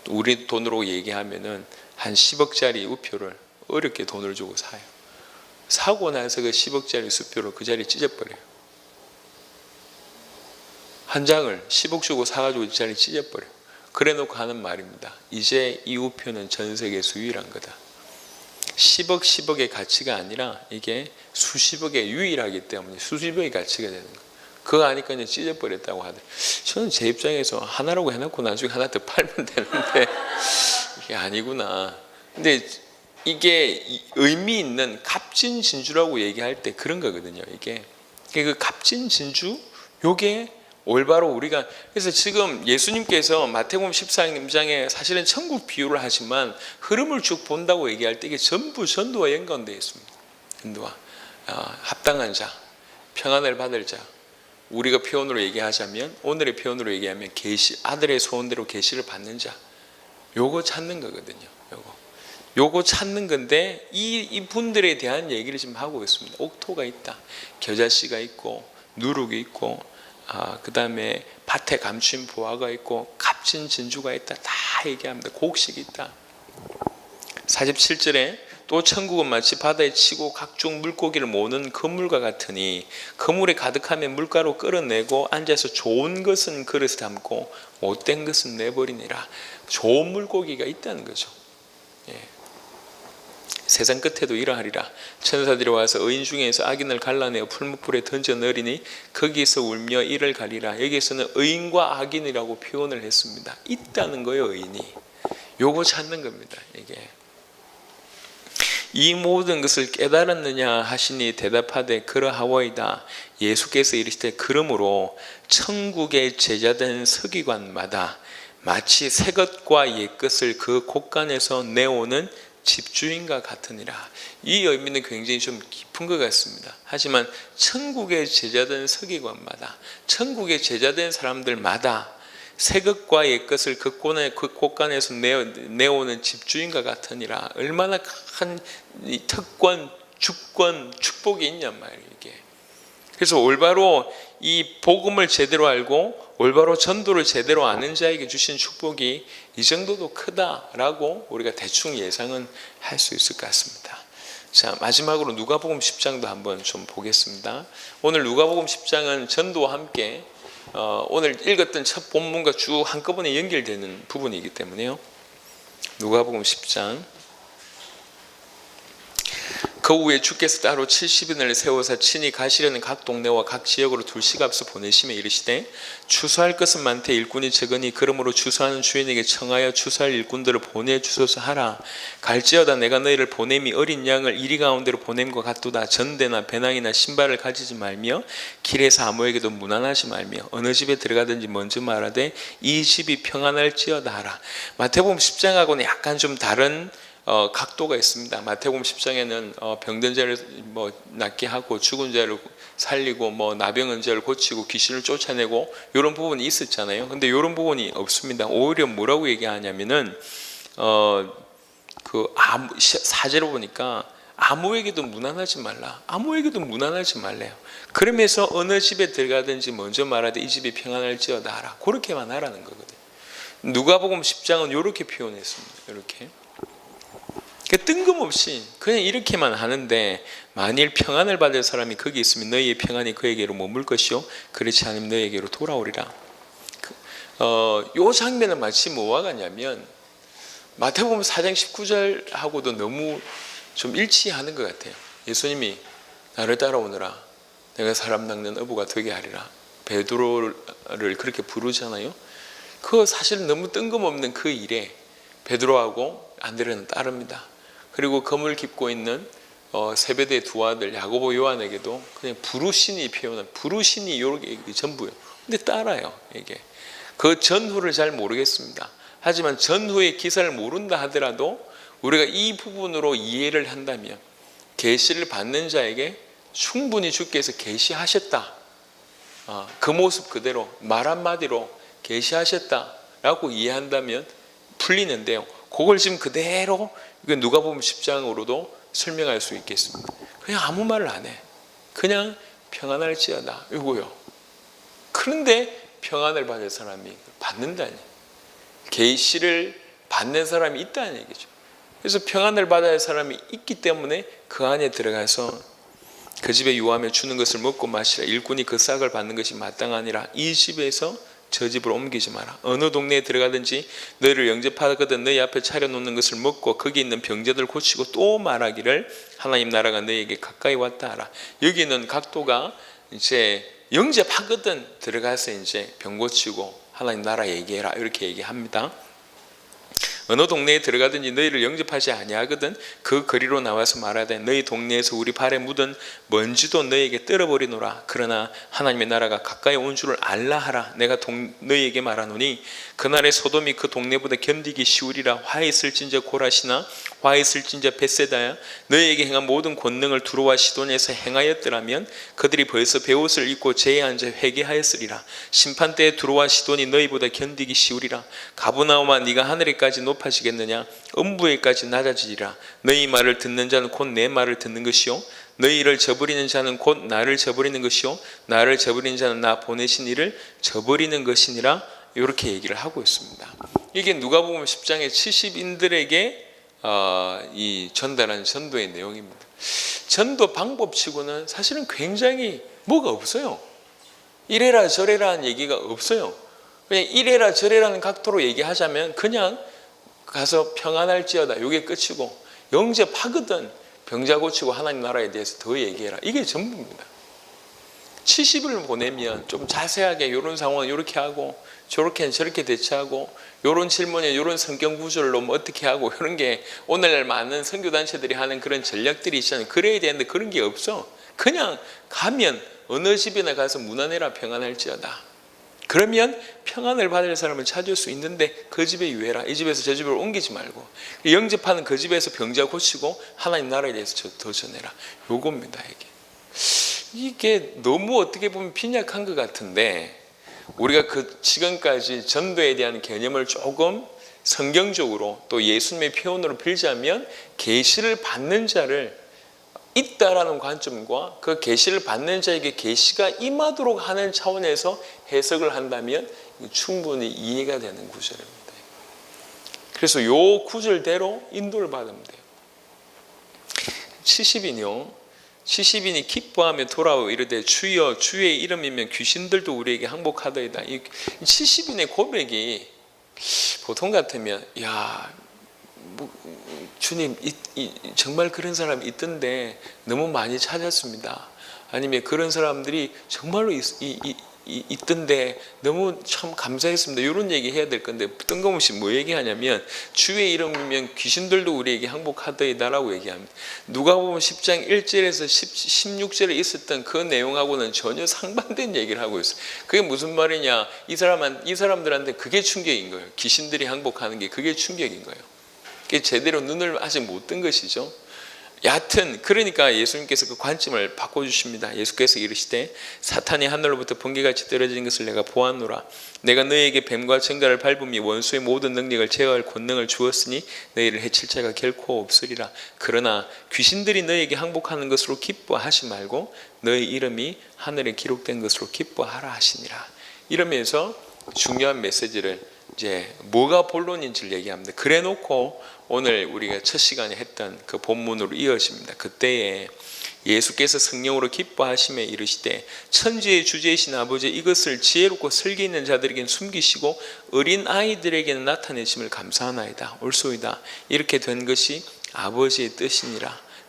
우리 돈으로 얘기하면은 한 10억짜리 우표를 어렵게 돈을 주고 사요. 사고 나서 그 10억짜리 수표를 그 자리에 찢어버려요. 한 장을 10억 주고 사가지고 이 자리에 찢어버려요. 그래 놓고 하는 말입니다. 이제 이 우표는 전 세계에서 유일한 거다. 10억의 가치가 아니라 이게 수십억의 유일하기 때문에 수십억의 가치가 되는 거예요. 그거 아니까 이제 찢어버렸다고 하더라고요. 저는 제 입장에서 하나라고 해놓고 나중에 하나 더 팔면 되는데 이게 아니구나. 근데 이게 의미 있는 값진 진주라고 얘기할 때 그런 거거든요. 이게 그 값진 진주, 요게 올바로 우리가, 그래서 지금 예수님께서 마태복음 14장에 사실은 천국 비유를 하지만 흐름을 쭉 본다고 얘기할 때 이게 전부 전도와 연관되어 있습니다. 전도와 합당한 자, 평안을 받을 자, 우리가 표현으로 얘기하자면, 오늘의 표현으로 얘기하면 계시, 아들의 소원대로 계시를 받는 자, 요거 찾는 거거든요. 요거 찾는 건데, 이 분들에 대한 얘기를 지금 하고 있습니다. 옥토가 있다, 겨자씨가 있고, 누룩이 있고, 그 다음에 밭에 감춘 보화가 있고, 값진 진주가 있다, 다 얘기합니다. 곡식이 있다. 47절에 또 천국은 마치 바다에 치고 각종 물고기를 모으는 그물과 같으니, 그물에 가득하면 물가로 끌어내고 앉아서 좋은 것은 그릇에 담고 못된 것은 내버리니라. 좋은 물고기가 있다는 거죠. 세상 끝에도 이러하리라. 천사들이 와서 의인 중에서 악인을 갈라내어 풀무불에 던져 넣으리니 거기서 울며 이를 가리라. 여기에서는 의인과 악인이라고 표현을 했습니다. 있다는 거예요. 의인이. 요거 찾는 겁니다. 이게 이 모든 것을 깨달았느냐 하시니 대답하되 그러하오이다. 예수께서 이르시되 그러므로 천국의 제자된 서기관마다 마치 새 것과 옛 것을 그 곳간에서 내오는 집주인과 같으니라. 이 의미는 굉장히 좀 깊은 것 같습니다. 하지만 천국의 제자된 서기관마다, 천국의 제자된 사람들마다 새 것과 옛 것을 그 곳간에서 내오는 집주인과 같으니라. 얼마나 큰 특권, 주권, 축복이 있냔 말이에요. 이게. 그래서 올바로 이 복음을 제대로 알고 올바로 전도를 제대로 아는 자에게 주신 축복이 이 정도도 크다라고 우리가 대충 예상은 할 수 있을 것 같습니다. 자, 마지막으로 누가복음 10장도 한번 좀 보겠습니다. 오늘 누가복음 10장은 전도와 함께 오늘 읽었던 첫 본문과 쭉 한꺼번에 연결되는 부분이기 때문에요. 누가복음 10장. 그 후에 주께서 따로 70인을 세워서 친히 가시려는 각 동네와 각 지역으로 둘씩 보내시며 이르시되 추수할 것은 많되 일꾼이 적으니 그러므로 추수하는 주인에게 청하여 추수할 일꾼들을 보내주소서 하라. 갈지어다 내가 너희를 보냄이 어린 양을 이리 가운데로 보냄과 같도다. 전대나 배낭이나 신발을 가지지 말며 길에서 아무에게도 무난하지 말며 어느 집에 들어가든지 먼저 말하되 이 집이 평안할지어다 하라. 마태복음 10장하고는 약간 좀 다른 각도가 있습니다. 마태복음 10장에는 병든 자를 낫게 하고 죽은 자를 살리고 나병은 자를 고치고 귀신을 쫓아내고 이런 부분이 있었잖아요. 근데 이런 부분이 없습니다. 오히려 뭐라고 얘기하냐면은 그 4제로 보니까 아무에게도 무난하지 말라. 아무에게도 무난하지 말래요. 그러면서 어느 집에 들어가든지 먼저 말하되 이 집이 평안할지어다 하라. 그렇게만 하라는 거거든요. 누가복음 10장은 이렇게 표현했습니다. 이렇게. 뜬금없이 그냥 이렇게만 하는데 만일 평안을 받을 사람이 거기 있으면 너희의 평안이 그에게로 머물 것이요 그렇지 않으면 너희에게로 돌아오리라. 요 장면은 마치 뭐와 같냐면 마태복음 4장 19절하고도 너무 좀 일치하는 것 같아요. 예수님이 나를 따라오너라 내가 사람 낚는 어부가 되게 하리라. 베드로를 그렇게 부르잖아요. 그거 사실 너무 뜬금없는 그 일에 베드로하고 안드레는 따릅니다. 그리고 검을 깁고 있는 세베대의 두 아들 야고보 요한에게도 그냥 부르시니 표현한 부르시니 이렇게 전부예요. 근데 따라요. 이게 그 전후를 잘 모르겠습니다. 하지만 전후의 기사를 모른다 하더라도 우리가 이 부분으로 이해를 한다면 계시를 받는 자에게 충분히 주께서 계시하셨다. 그 모습 그대로 말 한마디로 계시하셨다라고 이해한다면 풀리는데요. 그걸 지금 그대로 누가복음 10장으로도 설명할 수 있겠습니다. 그냥 아무 말을 안 해. 그냥 평안할지어다 이거요. 그런데 평안을 받을 사람이 받는다니, 계시를 받는 사람이 있다는 얘기죠. 그래서 평안을 받아야 할 사람이 있기 때문에 그 안에 들어가서 그 집에 유하며 주는 것을 먹고 마시라. 일꾼이 그 싹을 받는 것이 마땅하니라. 이 집에서 저 집으로 옮기지 마라. 어느 동네에 들어가든지 너희를 영접하거든 너희 앞에 차려놓는 것을 먹고 거기 있는 병자들 고치고 또 말하기를 하나님 나라가 너희에게 가까이 왔다 하라. 여기는 각도가 이제 영접하거든 들어가서 이제 병 고치고 하나님 나라 얘기해라 이렇게 얘기합니다. 어느 동네에 들어가든지 너희를 영접하지 아니하거든 그 거리로 나와서 말하되 너희 동네에서 우리 발에 묻은 먼지도 너희에게 떨어버리노라. 그러나 하나님의 나라가 가까이 온 줄을 알라 하라. 내가 너희에게 말하노니 그날의 소돔이 그 동네보다 견디기 쉬우리라. 화 있을진저 고라시나 화 있을진저 벳세다야 너희에게 행한 모든 권능을 두로와 시돈에서 행하였더라면 그들이 벌써 베옷을 입고 제에 앉아 회개하였으리라. 심판때에 두로와 시돈이 너희보다 견디기 쉬우리라. 가브나움아 네가 하늘에까지 높아지겠느냐 음부에까지 낮아지리라. 너희 말을 듣는 자는 곧 내 말을 듣는 것이요 너희를 저버리는 자는 곧 나를 저버리는 것이요 나를 저버리는 자는 나 보내신 이를 저버리는 것이니라. 이렇게 얘기를 하고 있습니다. 이게 누가복음 10장의 70인들에게 이 전달하는 전도의 내용입니다. 전도 방법치고는 사실은 굉장히 뭐가 없어요. 이래라 저래라 하는 얘기가 없어요. 그냥 이래라 저래라는 각도로 얘기하자면 그냥 가서 평안할지어다 이게 끝이고 영접하거든 병자 고치고 하나님 나라에 대해서 더 얘기해라 이게 전부입니다. 70을 보내면 좀 자세하게 이런 상황은 이렇게 하고 저렇게 저렇게 대처하고 이런 질문에 이런 성경 구절로 뭐 어떻게 하고 이런 게 오늘날 많은 선교단체들이 하는 그런 전략들이 있잖아요. 그래야 되는데 그런 게 없어. 그냥 가면 어느 집이나 가서 문안해라 평안할지어다. 그러면 평안을 받을 사람을 찾을 수 있는데 그 집에 유해라. 이 집에서 저 집으로 옮기지 말고 영접하는 그 집에서 병자 고치고 하나님 나라에 대해서 더 전해라. 요겁니다. 이게 너무 어떻게 보면 빈약한 것 같은데 우리가 그 지금까지 전도에 대한 개념을 조금 성경적으로 또 예수님의 표현으로 빌자면 계시를 받는 자를 있다라는 관점과 그 계시를 받는 자에게 계시가 임하도록 하는 차원에서 해석을 한다면 충분히 이해가 되는 구절입니다. 그래서 요 구절대로 인도를 받으면 돼요. 70인이 기뻐하며 돌아오 이르되 주여 주의 이름이면 귀신들도 우리에게 항복하더이다. 이 70인의 고백이 보통 같으면 야 주님 정말 그런 사람이 있던데 너무 많이 찾았습니다. 아니면 그런 사람들이 정말로 있던데 너무 참 감사했습니다. 이런 얘기 해야 될 건데 뜬금없이 뭐 얘기하냐면 주의 이름이면 귀신들도 우리에게 항복하더이다라고 얘기합니다. 누가복음 10장 1절에서 16절에 있었던 그 내용하고는 전혀 상반된 얘기를 하고 있어요. 그게 무슨 말이냐? 이 사람들한테 그게 충격인 거예요. 귀신들이 항복하는 게 그게 충격인 거예요. 그게 제대로 눈을 아직 못 뜬 것이죠. 여하튼 그러니까 예수님께서 그 관점을 바꿔주십니다. 예수께서 이르시되 사탄이 하늘로부터 번개같이 떨어지는 것을 내가 보았노라. 내가 너희에게 뱀과 청갈을 밟음이 원수의 모든 능력을 제어할 권능을 주었으니 너희를 해칠 자가 결코 없으리라. 그러나 귀신들이 너희에게 항복하는 것으로 기뻐하지 말고 너희 이름이 하늘에 기록된 것으로 기뻐하라 하시니라. 이러면서 중요한 메시지를 이제 뭐가 본론인지를 얘기합니다. 그래놓고 오늘 우리가 첫 시간에 했던 그 본문으로 이어집니다. 그때에 예수께서 성령으로 기뻐하심에 이르시되 천지의 주제이신 아버지 이것을 지혜롭고 설계 있는 자들에게는 숨기시고 어린 아이들에게는 나타내심을 감사하나이다. 옳소이다. 이렇게 된 것이 아버지의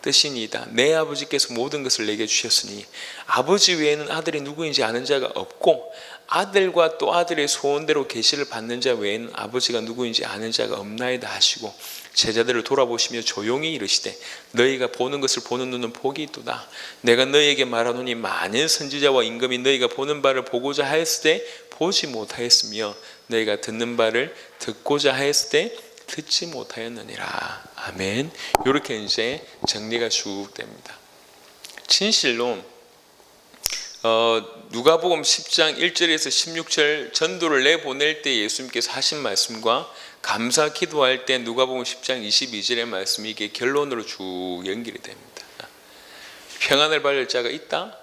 뜻이니이다. 내 아버지께서 모든 것을 내게 주셨으니 아버지 외에는 아들이 누구인지 아는 자가 없고 아들과 또 아들의 소원대로 계시를 받는 자 외에는 아버지가 누구인지 아는 자가 없나이다 하시고 제자들을 돌아보시며 조용히 이르시되 너희가 보는 것을 보는 눈은 복이 있도다. 내가 너희에게 말하노니 많은 선지자와 임금이 너희가 보는 바를 보고자 하였을 때 보지 못하였으며 너희가 듣는 바를 듣고자 하였을 때 듣지 못하였느니라. 아멘. 이렇게 이제 정리가 쭉 됩니다. 진실로 누가복음 10장 1절에서 16절 전도를 내보낼 때 예수님께서 하신 말씀과 감사 기도할 때 누가복음 10장 22절의 말씀이 이게 결론으로 쭉 연결이 됩니다. 평안을 받을 자가 있다.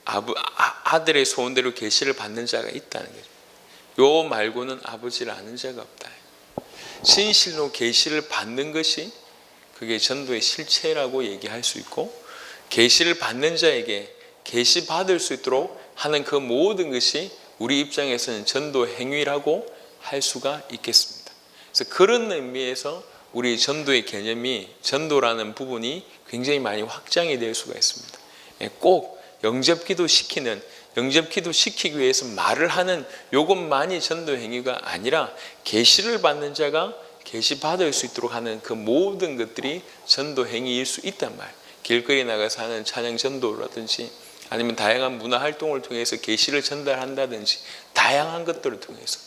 아들의 소원대로 계시를 받는 자가 있다는 거죠. 요 말고는 아버지를 아는 자가 없다. 진실로 계시를 받는 것이 그게 전도의 실체라고 얘기할 수 있고, 계시를 받는 자에게 계시 받을 수 있도록 하는 그 모든 것이 우리 입장에서는 전도 행위라고 할 수가 있겠습니다. 그래서 그런 의미에서 우리 전도의 개념이, 전도라는 부분이 굉장히 많이 확장이 될 수가 있습니다. 꼭 영접기도 시키기 위해서 말을 하는 요것만이 전도 행위가 아니라 계시를 받는 자가 계시 받을 수 있도록 하는 그 모든 것들이 전도 행위일 수 있단 말이에요. 길거리 나가서 하는 찬양 전도라든지 아니면 다양한 문화 활동을 통해서 계시를 전달한다든지 다양한 것들을 통해서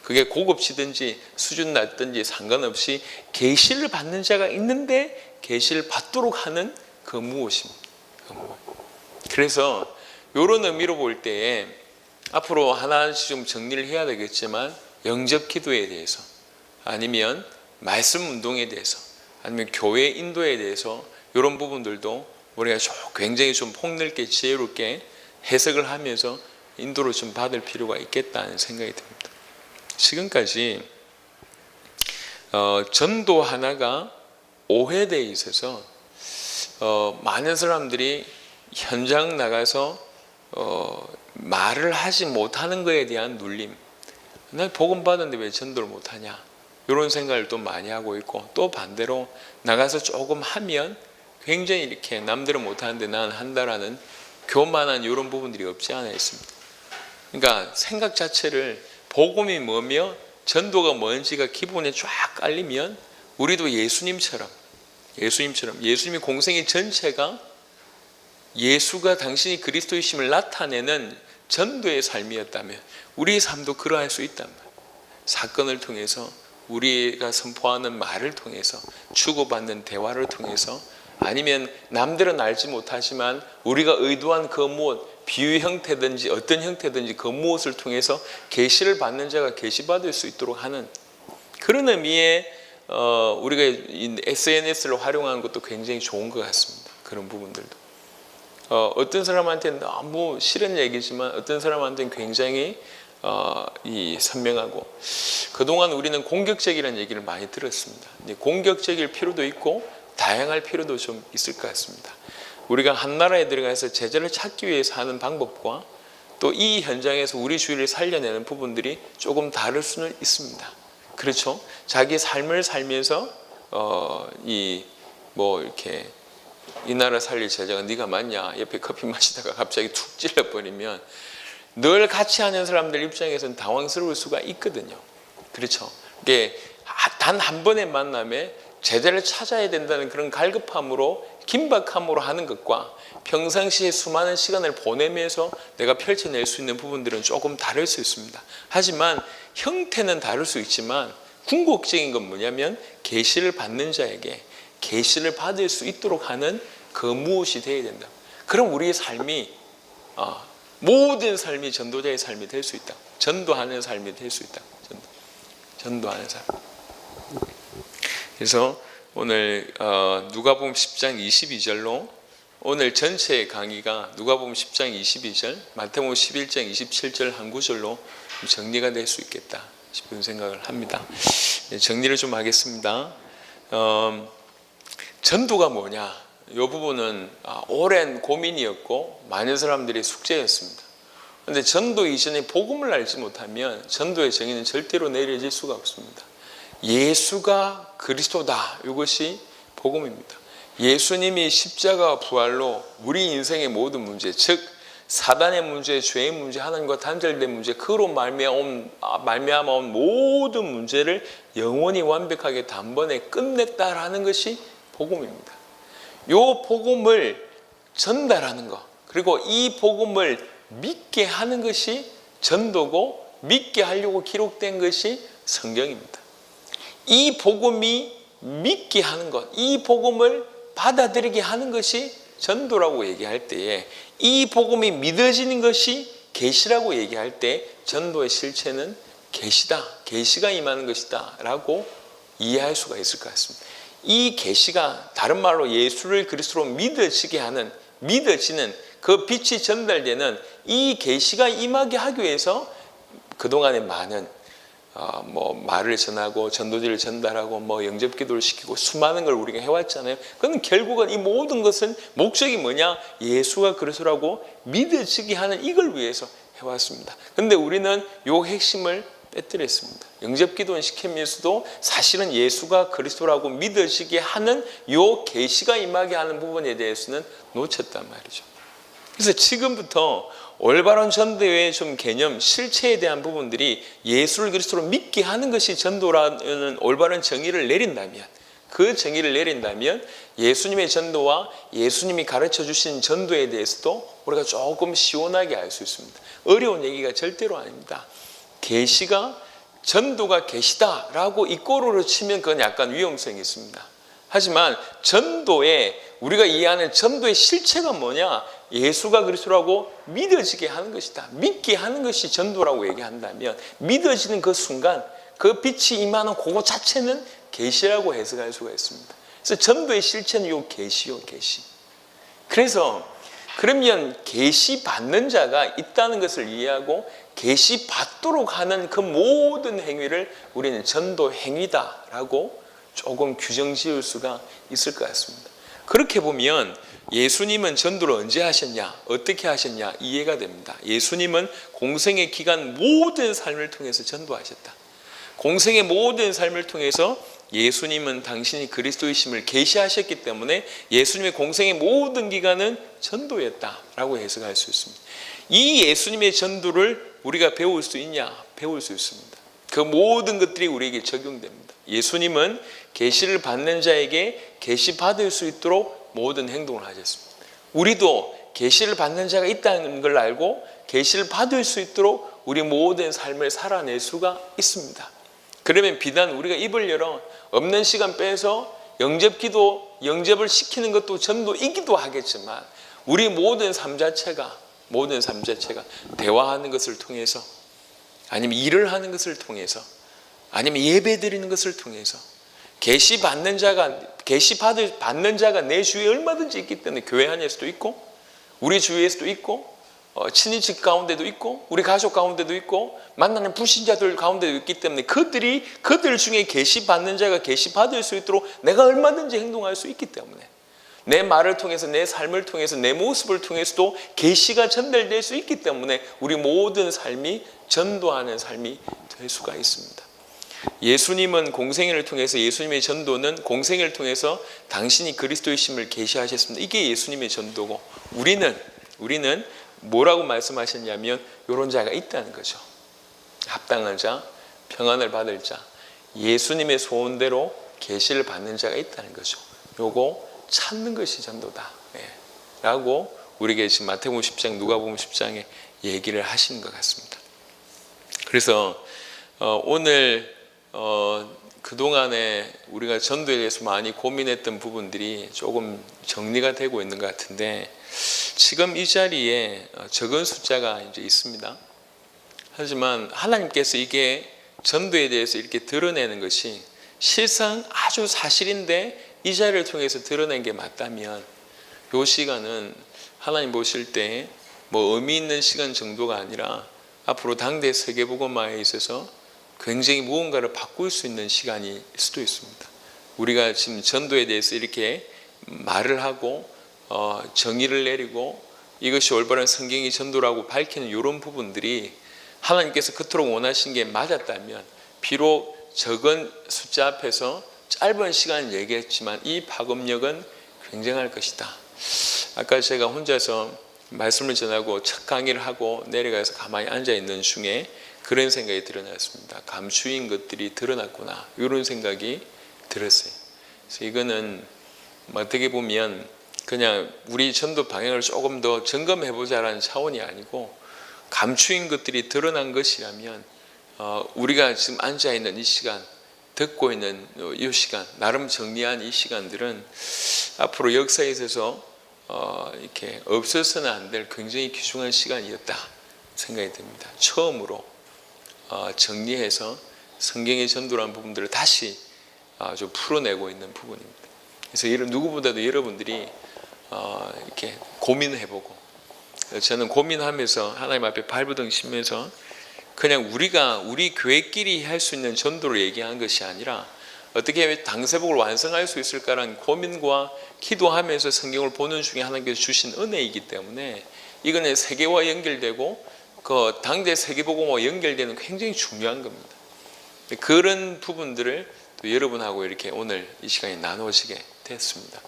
그게 고급지든지 수준 낮든지 상관없이 계시를 받는 자가 있는데 계시를 받도록 하는 그 무엇입니다. 그래서 이런 의미로 볼 때에 앞으로 하나씩 좀 정리를 해야 되겠지만 영접 기도에 대해서 아니면 말씀 운동에 대해서 아니면 교회 인도에 대해서 이런 부분들도 우리가 굉장히 좀 폭넓게 지혜롭게 해석을 하면서 인도를 좀 받을 필요가 있겠다는 생각이 듭니다. 지금까지 전도 하나가 오해되어 있어서 많은 사람들이 현장 나가서 말을 하지 못하는 것에 대한 눌림, 난 복음 받았는데 왜 전도를 못하냐, 이런 생각을 또 많이 하고 있고, 또 반대로 나가서 조금 하면 굉장히 이렇게 남들은 못하는데 난 한다라는 교만한 이런 부분들이 없지 않아 있습니다. 그러니까 생각 자체를 복음이 뭐며 전도가 뭔지가 기본에 쫙 깔리면 우리도 예수님처럼 예수님이 공생의 전체가 예수가 당신이 그리스도이심을 나타내는 전도의 삶이었다면 우리의 삶도 그러할 수 있단 말이에요. 사건을 통해서, 우리가 선포하는 말을 통해서, 주고받는 대화를 통해서, 아니면 남들은 알지 못하지만 우리가 의도한 그 무엇, 비유 형태든지 어떤 형태든지 그 무엇을 통해서 계시를 받는 자가 계시받을 수 있도록 하는 그런 의미의 우리가 SNS를 활용하는 것도 굉장히 좋은 것 같습니다. 그런 부분들도 어떤 사람한테는 너무 싫은 얘기지만 어떤 사람한테는 굉장히 선명하고, 그동안 우리는 공격적이라는 얘기를 많이 들었습니다. 공격적일 필요도 있고 다양할 필요도 좀 있을 것 같습니다. 우리가 한 나라에 들어가서 제자를 찾기 위해서 하는 방법과 또 이 현장에서 우리 주의를 살려내는 부분들이 조금 다를 수는 있습니다. 그렇죠? 자기 삶을 살면서 이렇게 이 나라 살릴 제자가 네가 맞냐, 옆에 커피 마시다가 갑자기 툭 찔러버리면 늘 같이 하는 사람들 입장에서는 당황스러울 수가 있거든요. 그렇죠? 이게 단 한 번의 만남에 제자를 찾아야 된다는 그런 갈급함으로, 긴박함으로 하는 것과 평상시에 수많은 시간을 보내면서 내가 펼쳐낼 수 있는 부분들은 조금 다를 수 있습니다. 하지만 형태는 다를 수 있지만 궁극적인 건 뭐냐면 계시를 받는 자에게 계시를 받을 수 있도록 하는 그 무엇이 되어야 된다. 그럼 우리의 삶이 모든 삶이 전도자의 삶이 될 수 있다. 전도하는 삶이 될 수 있다. 전도하는 삶. 그래서 오늘 누가복음 10장 22절로 오늘 전체 강의가 누가복음 10장 22절, 마태복음 11장 27절 한 구절로 정리가 될 수 있겠다 싶은 생각을 합니다. 정리를 좀 하겠습니다. 전도가 뭐냐? 이 부분은 오랜 고민이었고 많은 사람들의 숙제였습니다. 그런데 전도 이전에 복음을 알지 못하면 전도의 정의는 절대로 내려질 수가 없습니다. 예수가 그리스도다. 이것이 복음입니다. 예수님이 십자가와 부활로 우리 인생의 모든 문제, 즉 사단의 문제, 죄의 문제, 하나님과 단절된 문제, 그로 말미암아 온 모든 문제를 영원히 완벽하게 단번에 끝냈다라는 것이 복음입니다. 이 복음을 전달하는 것, 그리고 이 복음을 믿게 하는 것이 전도고, 믿게 하려고 기록된 것이 성경입니다. 이 복음이 믿게 하는 것, 이 복음을 받아들이게 하는 것이 전도라고 얘기할 때에, 이 복음이 믿어지는 것이 계시라고 얘기할 때 전도의 실체는 계시다, 계시가 임하는 것이다 라고 이해할 수가 있을 것 같습니다. 이 계시가 다른 말로 예수를 그리스도로 믿어지는 그 빛이 전달되는 이 계시가 임하게 하기 위해서 그동안에 많은 말을 전하고 전도지를 전달하고 영접기도를 시키고 수많은 걸 우리가 해왔잖아요. 그건 결국은 이 모든 것은 목적이 뭐냐? 예수가 그리스도라고 믿어지게 하는 이걸 위해서 해왔습니다. 그런데 우리는 이 핵심을 빼뜨렸습니다. 영접기도는 시키면서도 사실은 예수가 그리스도라고 믿어지게 하는 이 계시가 임하게 하는 부분에 대해서는 놓쳤단 말이죠. 그래서 지금부터 올바른 전도의 좀 개념, 실체에 대한 부분들이 예수를 그리스도로 믿게 하는 것이 전도라는 올바른 정의를 내린다면, 그 정의를 내린다면 예수님의 전도와 예수님이 가르쳐 주신 전도에 대해서도 우리가 조금 시원하게 알 수 있습니다. 어려운 얘기가 절대로 아닙니다. 계시가, 전도가 계시다라고 이꼬르로 치면 그건 약간 위험성이 있습니다. 하지만 전도에, 우리가 이해하는 전도의 실체가 뭐냐? 예수가 그리스도라고 믿어지게 하는 것이다. 믿게 하는 것이 전도라고 얘기한다면, 믿어지는 그 순간, 그 빛이 임하는 그거 자체는 계시라고 해석할 수가 있습니다. 그래서 전도의 실체는 요 계시요, 계시. 그래서 그러면 계시 받는 자가 있다는 것을 이해하고 계시 받도록 하는 그 모든 행위를 우리는 전도 행위다라고 조금 규정 지을 수가 있을 것 같습니다. 그렇게 보면 예수님은 전도를 언제 하셨냐, 어떻게 하셨냐 이해가 됩니다. 예수님은 공생의 기간 모든 삶을 통해서 전도하셨다. 공생의 모든 삶을 통해서 예수님은 당신이 그리스도이심을 계시하셨기 때문에 예수님의 공생의 모든 기간은 전도였다라고 해석할 수 있습니다. 이 예수님의 전도를 우리가 배울 수 있냐? 배울 수 있습니다. 그 모든 것들이 우리에게 적용됩니다. 예수님은 계시를 받는 자에게 계시 받을 수 있도록 모든 행동을 하셨습니다. 우리도 계시를 받는 자가 있다는 걸 알고 계시를 받을 수 있도록 우리 모든 삶을 살아낼 수가 있습니다. 그러면 비단 우리가 입을 열어 없는 시간 빼서 영접을 시키는 것도 전도이기도 하겠지만, 우리 모든 삶 자체가 대화하는 것을 통해서, 아니면 일을 하는 것을 통해서, 아니면 예배 드리는 것을 통해서, 계시 받는 자가 내 주위에 얼마든지 있기 때문에, 교회 안에서도 있고 우리 주위에서도 있고 친인척 가운데도 있고 우리 가족 가운데도 있고 만나는 불신자들 가운데도 있기 때문에, 그들 중에 계시 받는 자가 계시 받을 수 있도록 내가 얼마든지 행동할 수 있기 때문에, 내 말을 통해서, 내 삶을 통해서, 내 모습을 통해서도 계시가 전달될 수 있기 때문에 우리 모든 삶이 전도하는 삶이 될 수가 있습니다. 예수님은 공생애를 통해서, 예수님의 전도는 공생애를 통해서 당신이 그리스도이심을 계시하셨습니다. 이게 예수님의 전도고, 우리는 뭐라고 말씀하셨냐면 이런 자가 있다는 거죠. 합당한 자, 평안을 받을 자, 예수님의 소원대로 계시를 받는 자가 있다는 거죠. 요거 찾는 것이 전도다 라고 우리에게 지금 마태복음 10장, 누가복음 10장에 얘기를 하시는 것 같습니다. 그래서 오늘 그동안에 우리가 전도에 대해서 많이 고민했던 부분들이 조금 정리가 되고 있는 것 같은데, 지금 이 자리에 적은 숫자가 이제 있습니다. 하지만 하나님께서 이게 전도에 대해서 이렇게 드러내는 것이 실상 아주 사실인데 이 자리를 통해서 드러낸 게 맞다면, 이 시간은 하나님 보실 때 의미 있는 시간 정도가 아니라 앞으로 당대 세계복음화에 있어서 굉장히 무언가를 바꿀 수 있는 시간일 수도 있습니다. 우리가 지금 전도에 대해서 이렇게 말을 하고 정의를 내리고 이것이 올바른 성경의 전도라고 밝히는 이런 부분들이 하나님께서 그토록 원하신 게 맞았다면 비록 적은 숫자 앞에서 짧은 시간 얘기했지만 이 파급력은 굉장할 것이다. 아까 제가 혼자서 말씀을 전하고 첫 강의를 하고 내려가서 가만히 앉아있는 중에 그런 생각이 드러났습니다. 감추인 것들이 드러났구나 이런 생각이 들었어요. 그래서 이거는 어떻게 보면 그냥 우리 전도 방향을 조금 더 점검해보자라는 차원이 아니고 감추인 것들이 드러난 것이라면 우리가 지금 앉아있는 이 시간 듣고 있는 이 시간 나름 정리한 이 시간들은 앞으로 역사에 있어서 이렇게 없어서는 안 될 굉장히 귀중한 시간이었다 생각이 듭니다. 처음으로 정리해서 성경의 전도라는 부분들을 다시 좀 풀어내고 있는 부분입니다. 그래서 이런 누구보다도 여러분들이 이렇게 고민해보고 저는 고민하면서 하나님 앞에 발버둥 치면서 그냥 우리 교회끼리 할 수 있는 전도를 얘기한 것이 아니라 어떻게 당세복을 완성할 수 있을까라는 고민과 기도하면서 성경을 보는 중에 하나님께서 주신 은혜이기 때문에 이거는 세계와 연결되고 그 당대 세계복음과 연결되는 굉장히 중요한 겁니다. 그런 부분들을 또 여러분하고 이렇게 오늘 이 시간에 나누어지게 됐습니다.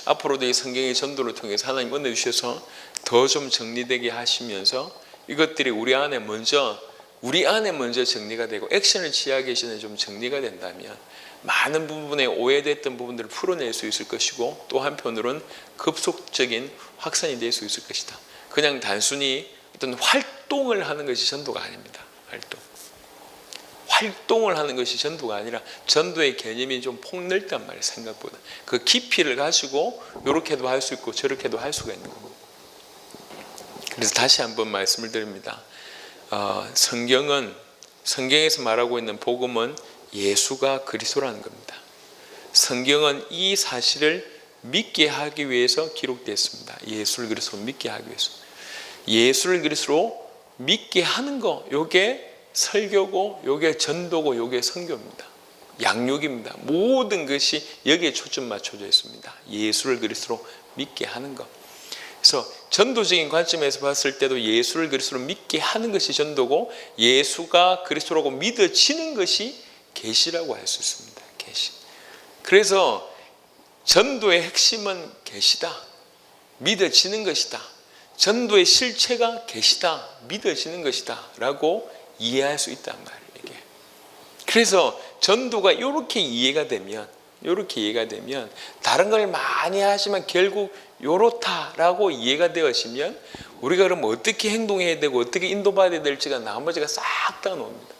앞으로도 이 성경의 전도를 통해서 하나님 은혜 주셔서 더 좀 정리되게 하시면서 이것들이 우리 안에 먼저 정리가 되고 액션을 취하기 전에 좀 정리가 된다면 많은 부분에 오해됐던 부분들을 풀어낼 수 있을 것이고 또 한편으로는 급속적인 확산이 될 수 있을 것이다. 그냥 단순히 어떤 활동을 하는 것이 전도가 아닙니다. 활동을 하는 것이 전도가 아니라 전도의 개념이 좀 폭넓단 말이에요. 생각보다 그 깊이를 가지고 이렇게도 할 수 있고 저렇게도 할 수가 있는 겁니다. 그래서 다시 한번 말씀을 드립니다. 성경에서 말하고 있는 복음은 예수가 그리스도라는 겁니다. 성경은 이 사실을 믿게 하기 위해서 기록되었습니다. 예수를 그리스도로 믿게 하기 위해서. 예수를 그리스도로 믿게 하는 거, 요게 설교고, 요게 전도고, 요게 선교입니다. 양육입니다. 모든 것이 여기에 초점 맞춰져 있습니다. 예수를 그리스도로 믿게 하는 것. 그래서 전도적인 관점에서 봤을 때도 예수를 그리스도로 믿게 하는 것이 전도고 예수가 그리스도라고 믿어지는 것이 계시라고 할 수 있습니다. 계시. 그래서 전도의 핵심은 계시다. 믿어지는 것이다. 전도의 실체가 계시다. 믿어지는 것이다. 라고 이해할 수 있단 말이에요. 이게. 그래서 전도가 이렇게 이해가 되면 다른 걸 많이 하지만 결국 요렇다라고 이해가 되어지면 우리가 그럼 어떻게 행동해야 되고 어떻게 인도받아야 될지가 나머지가 싹 다 나옵니다.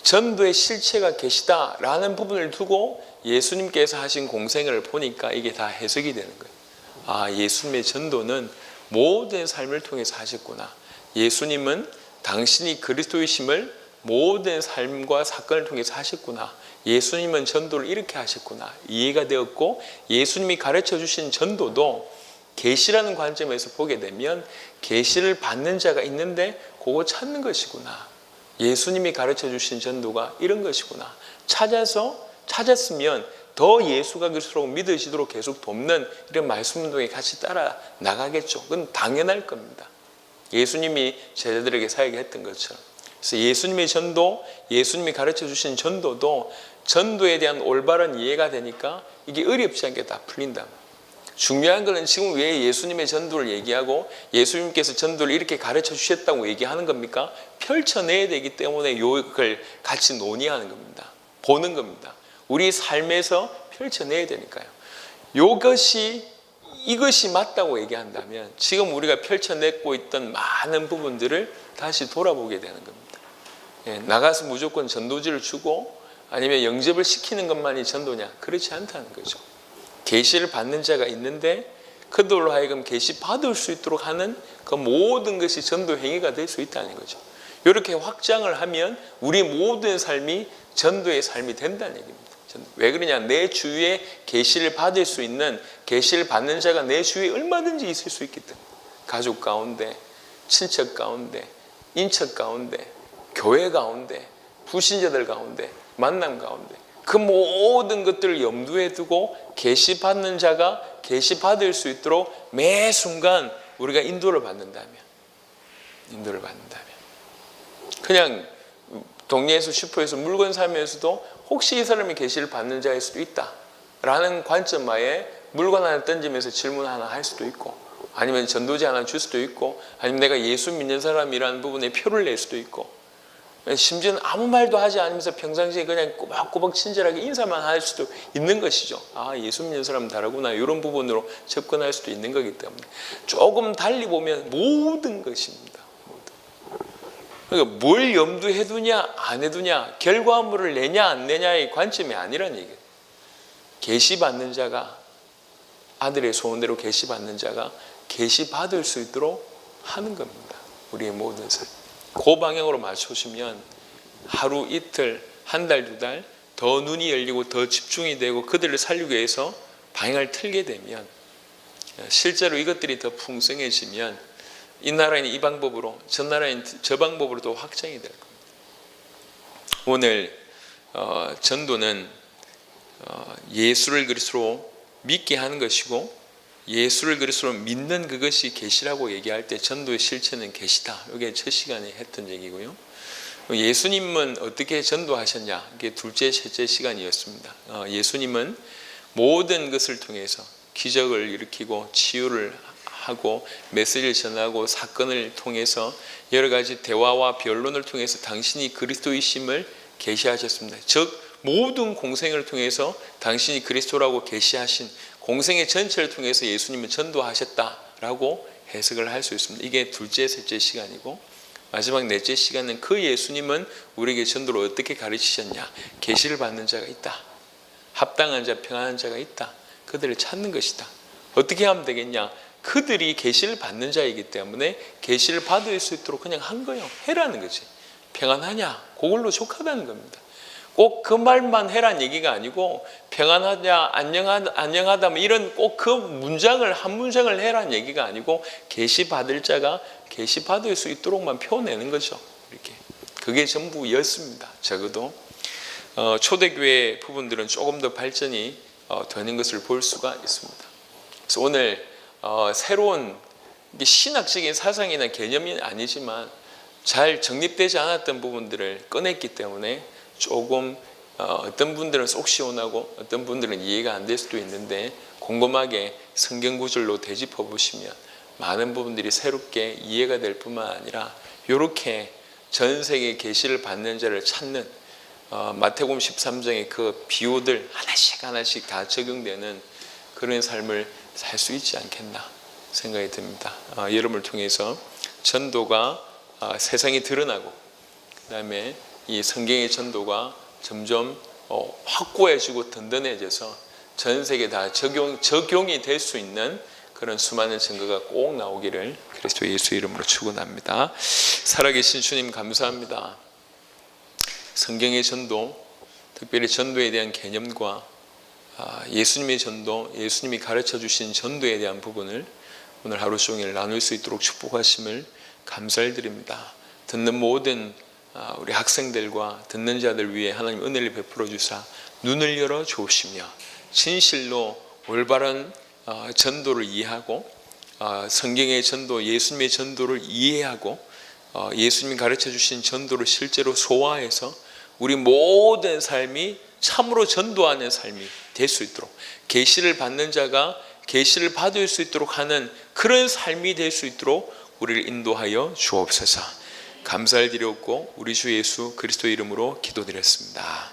전도의 실체가 계시다라는 부분을 두고 예수님께서 하신 공생을 보니까 이게 다 해석이 되는 거예요. 아, 예수님의 전도는 모든 삶을 통해서 하셨구나. 예수님은 당신이 그리스도이심을 모든 삶과 사건을 통해서 하셨구나. 예수님은 전도를 이렇게 하셨구나. 이해가 되었고 예수님이 가르쳐 주신 전도도 계시라는 관점에서 보게 되면 계시를 받는 자가 있는데 그거 찾는 것이구나. 예수님이 가르쳐 주신 전도가 이런 것이구나. 찾았으면 더 예수가 그리스도라고 믿으시도록 계속 돕는 이런 말씀 운동에 같이 따라 나가겠죠. 그건 당연할 겁니다. 예수님이 제자들에게 사역했던 것처럼. 그래서 예수님의 전도, 예수님이 가르쳐 주신 전도도 전도에 대한 올바른 이해가 되니까 이게 어렵지 않게 다 풀린다. 중요한 것은 지금 왜 예수님의 전도를 얘기하고 예수님께서 전도를 이렇게 가르쳐 주셨다고 얘기하는 겁니까? 펼쳐내야 되기 때문에 이걸 같이 논의하는 겁니다. 보는 겁니다. 우리 삶에서 펼쳐내야 되니까요. 이것이 맞다고 얘기한다면 지금 우리가 펼쳐내고 있던 많은 부분들을 다시 돌아보게 되는 겁니다. 나가서 무조건 전도지를 주고 아니면 영접을 시키는 것만이 전도냐? 그렇지 않다는 거죠. 계시를 받는 자가 있는데 그들로 하여금 계시 받을 수 있도록 하는 그 모든 것이 전도 행위가 될 수 있다는 거죠. 이렇게 확장을 하면 우리 모든 삶이 전도의 삶이 된다는 얘기입니다. 왜 그러냐? 내 주위에 계시를 받을 수 있는 계시를 받는 자가 내 주위에 얼마든지 있을 수 있기 때문에 가족 가운데, 친척 가운데, 인척 가운데, 교회 가운데, 불신자들 가운데, 만남 가운데 그 모든 것들을 염두에 두고 계시 받는 자가 계시 받을 수 있도록 매 순간 우리가 인도를 받는다면 그냥 동네에서 슈퍼에서 물건 사면서도 혹시 이 사람이 계시를 받는 자일 수도 있다라는 관점하에 물건 하나 던지면서 질문 하나 할 수도 있고, 아니면 전도지 하나 줄 수도 있고, 아니면 내가 예수 믿는 사람이라는 부분에 표를 낼 수도 있고, 심지어는 아무 말도 하지 않으면서 평상시에 그냥 꼬박꼬박 친절하게 인사만 할 수도 있는 것이죠. 아, 예수 믿는 사람 다르구나, 이런 부분으로 접근할 수도 있는 거기 때문에 조금 달리 보면 모든 것입니다. 그러니까 뭘 염두해 두냐 안 해두냐, 결과물을 내냐 안 내냐의 관점이 아니란 얘기예요. 계시받는 자가, 아들의 소원대로 계시받는 자가 계시받을 수 있도록 하는 겁니다. 우리의 모든 삶. 그 방향으로 맞추시면 하루 이틀, 한 달, 두 달 더 눈이 열리고 더 집중이 되고 그들을 살리기 위해서 방향을 틀게 되면, 실제로 이것들이 더 풍성해지면 이 나라에는 이 방법으로, 저 나라에는 저 방법으로 또 확장이 될 겁니다. 오늘 전도는 예수를 그리스도로 믿게 하는 것이고, 예수를 그리스도로 믿는 그것이 계시라고 얘기할 때 전도의 실체는 계시다. 이게 첫 시간에 했던 얘기고요. 예수님은 어떻게 전도하셨냐, 이게 둘째, 셋째 시간이었습니다. 예수님은 모든 것을 통해서 기적을 일으키고 치유를 하고 메시지를 전하고 사건을 통해서 여러 가지 대화와 변론을 통해서 당신이 그리스도이심을 계시하셨습니다. 즉 모든 공생을 통해서 당신이 그리스도라고 계시하신 공생의 전체를 통해서 예수님은 전도하셨다라고 해석을 할 수 있습니다. 이게 둘째, 셋째 시간이고, 마지막 넷째 시간은 그 예수님은 우리에게 전도를 어떻게 가르치셨냐. 계시를 받는 자가 있다. 합당한 자, 평안한 자가 있다. 그들을 찾는 것이다. 어떻게 하면 되겠냐. 그들이 계시를 받는 자이기 때문에 계시를 받을 수 있도록 그냥 한 거예요. 해라는 거지. 평안하냐, 그걸로 족하다는 겁니다. 꼭 그 말만 해란 얘기가 아니고, 평안하냐, 안녕하다 뭐 이런 꼭 그 문장을 한 문장을 해란 얘기가 아니고, 계시 받을 자가 계시 받을 수 있도록만 표내는 거죠. 이렇게 그게 전부였습니다. 적어도 초대교회 부분들은 조금 더 발전이 되는 것을 볼 수가 있습니다. 그래서 오늘 새로운 신학적인 사상이나 개념이 아니지만 잘 정립되지 않았던 부분들을 꺼냈기 때문에 조금 어떤 분들은 속 시원하고 어떤 분들은 이해가 안 될 수도 있는데, 곰곰하게 성경 구절로 되짚어 보시면 많은 부분들이 새롭게 이해가 될 뿐만 아니라, 이렇게 전 세계 계시를 받는 자를 찾는 마태복음 13장의 그 비유들 하나씩 다 적용되는 그런 삶을 살 수 있지 않겠나 생각이 듭니다. 여러분을 통해서 전도가 세상에 드러나고, 그 다음에 이 성경의 전도가 점점 확고해지고 든든해져서 전 세계 다 적용이 될 수 있는 그런 수많은 증거가 꼭 나오기를 그리스도 예수 이름으로 축원합니다. 살아계신 주님 감사합니다. 성경의 전도, 특별히 전도에 대한 개념과 예수님의 전도, 예수님이 가르쳐 주신 전도에 대한 부분을 오늘 하루 종일 나눌 수 있도록 축복하심을 감사를 드립니다. 듣는 모든 우리 학생들과 듣는 자들 위해 하나님 은혜를 베풀어 주사 눈을 열어 주시며, 진실로 올바른 전도를 이해하고, 성경의 전도, 예수님의 전도를 이해하고, 예수님이 가르쳐 주신 전도를 실제로 소화해서 우리 모든 삶이 참으로 전도하는 삶이 될 수 있도록, 계시를 받는 자가 계시를 받을 수 있도록 하는 그런 삶이 될 수 있도록 우리를 인도하여 주옵소서. 감사를 드렸고 우리 주 예수 그리스도 이름으로 기도드렸습니다.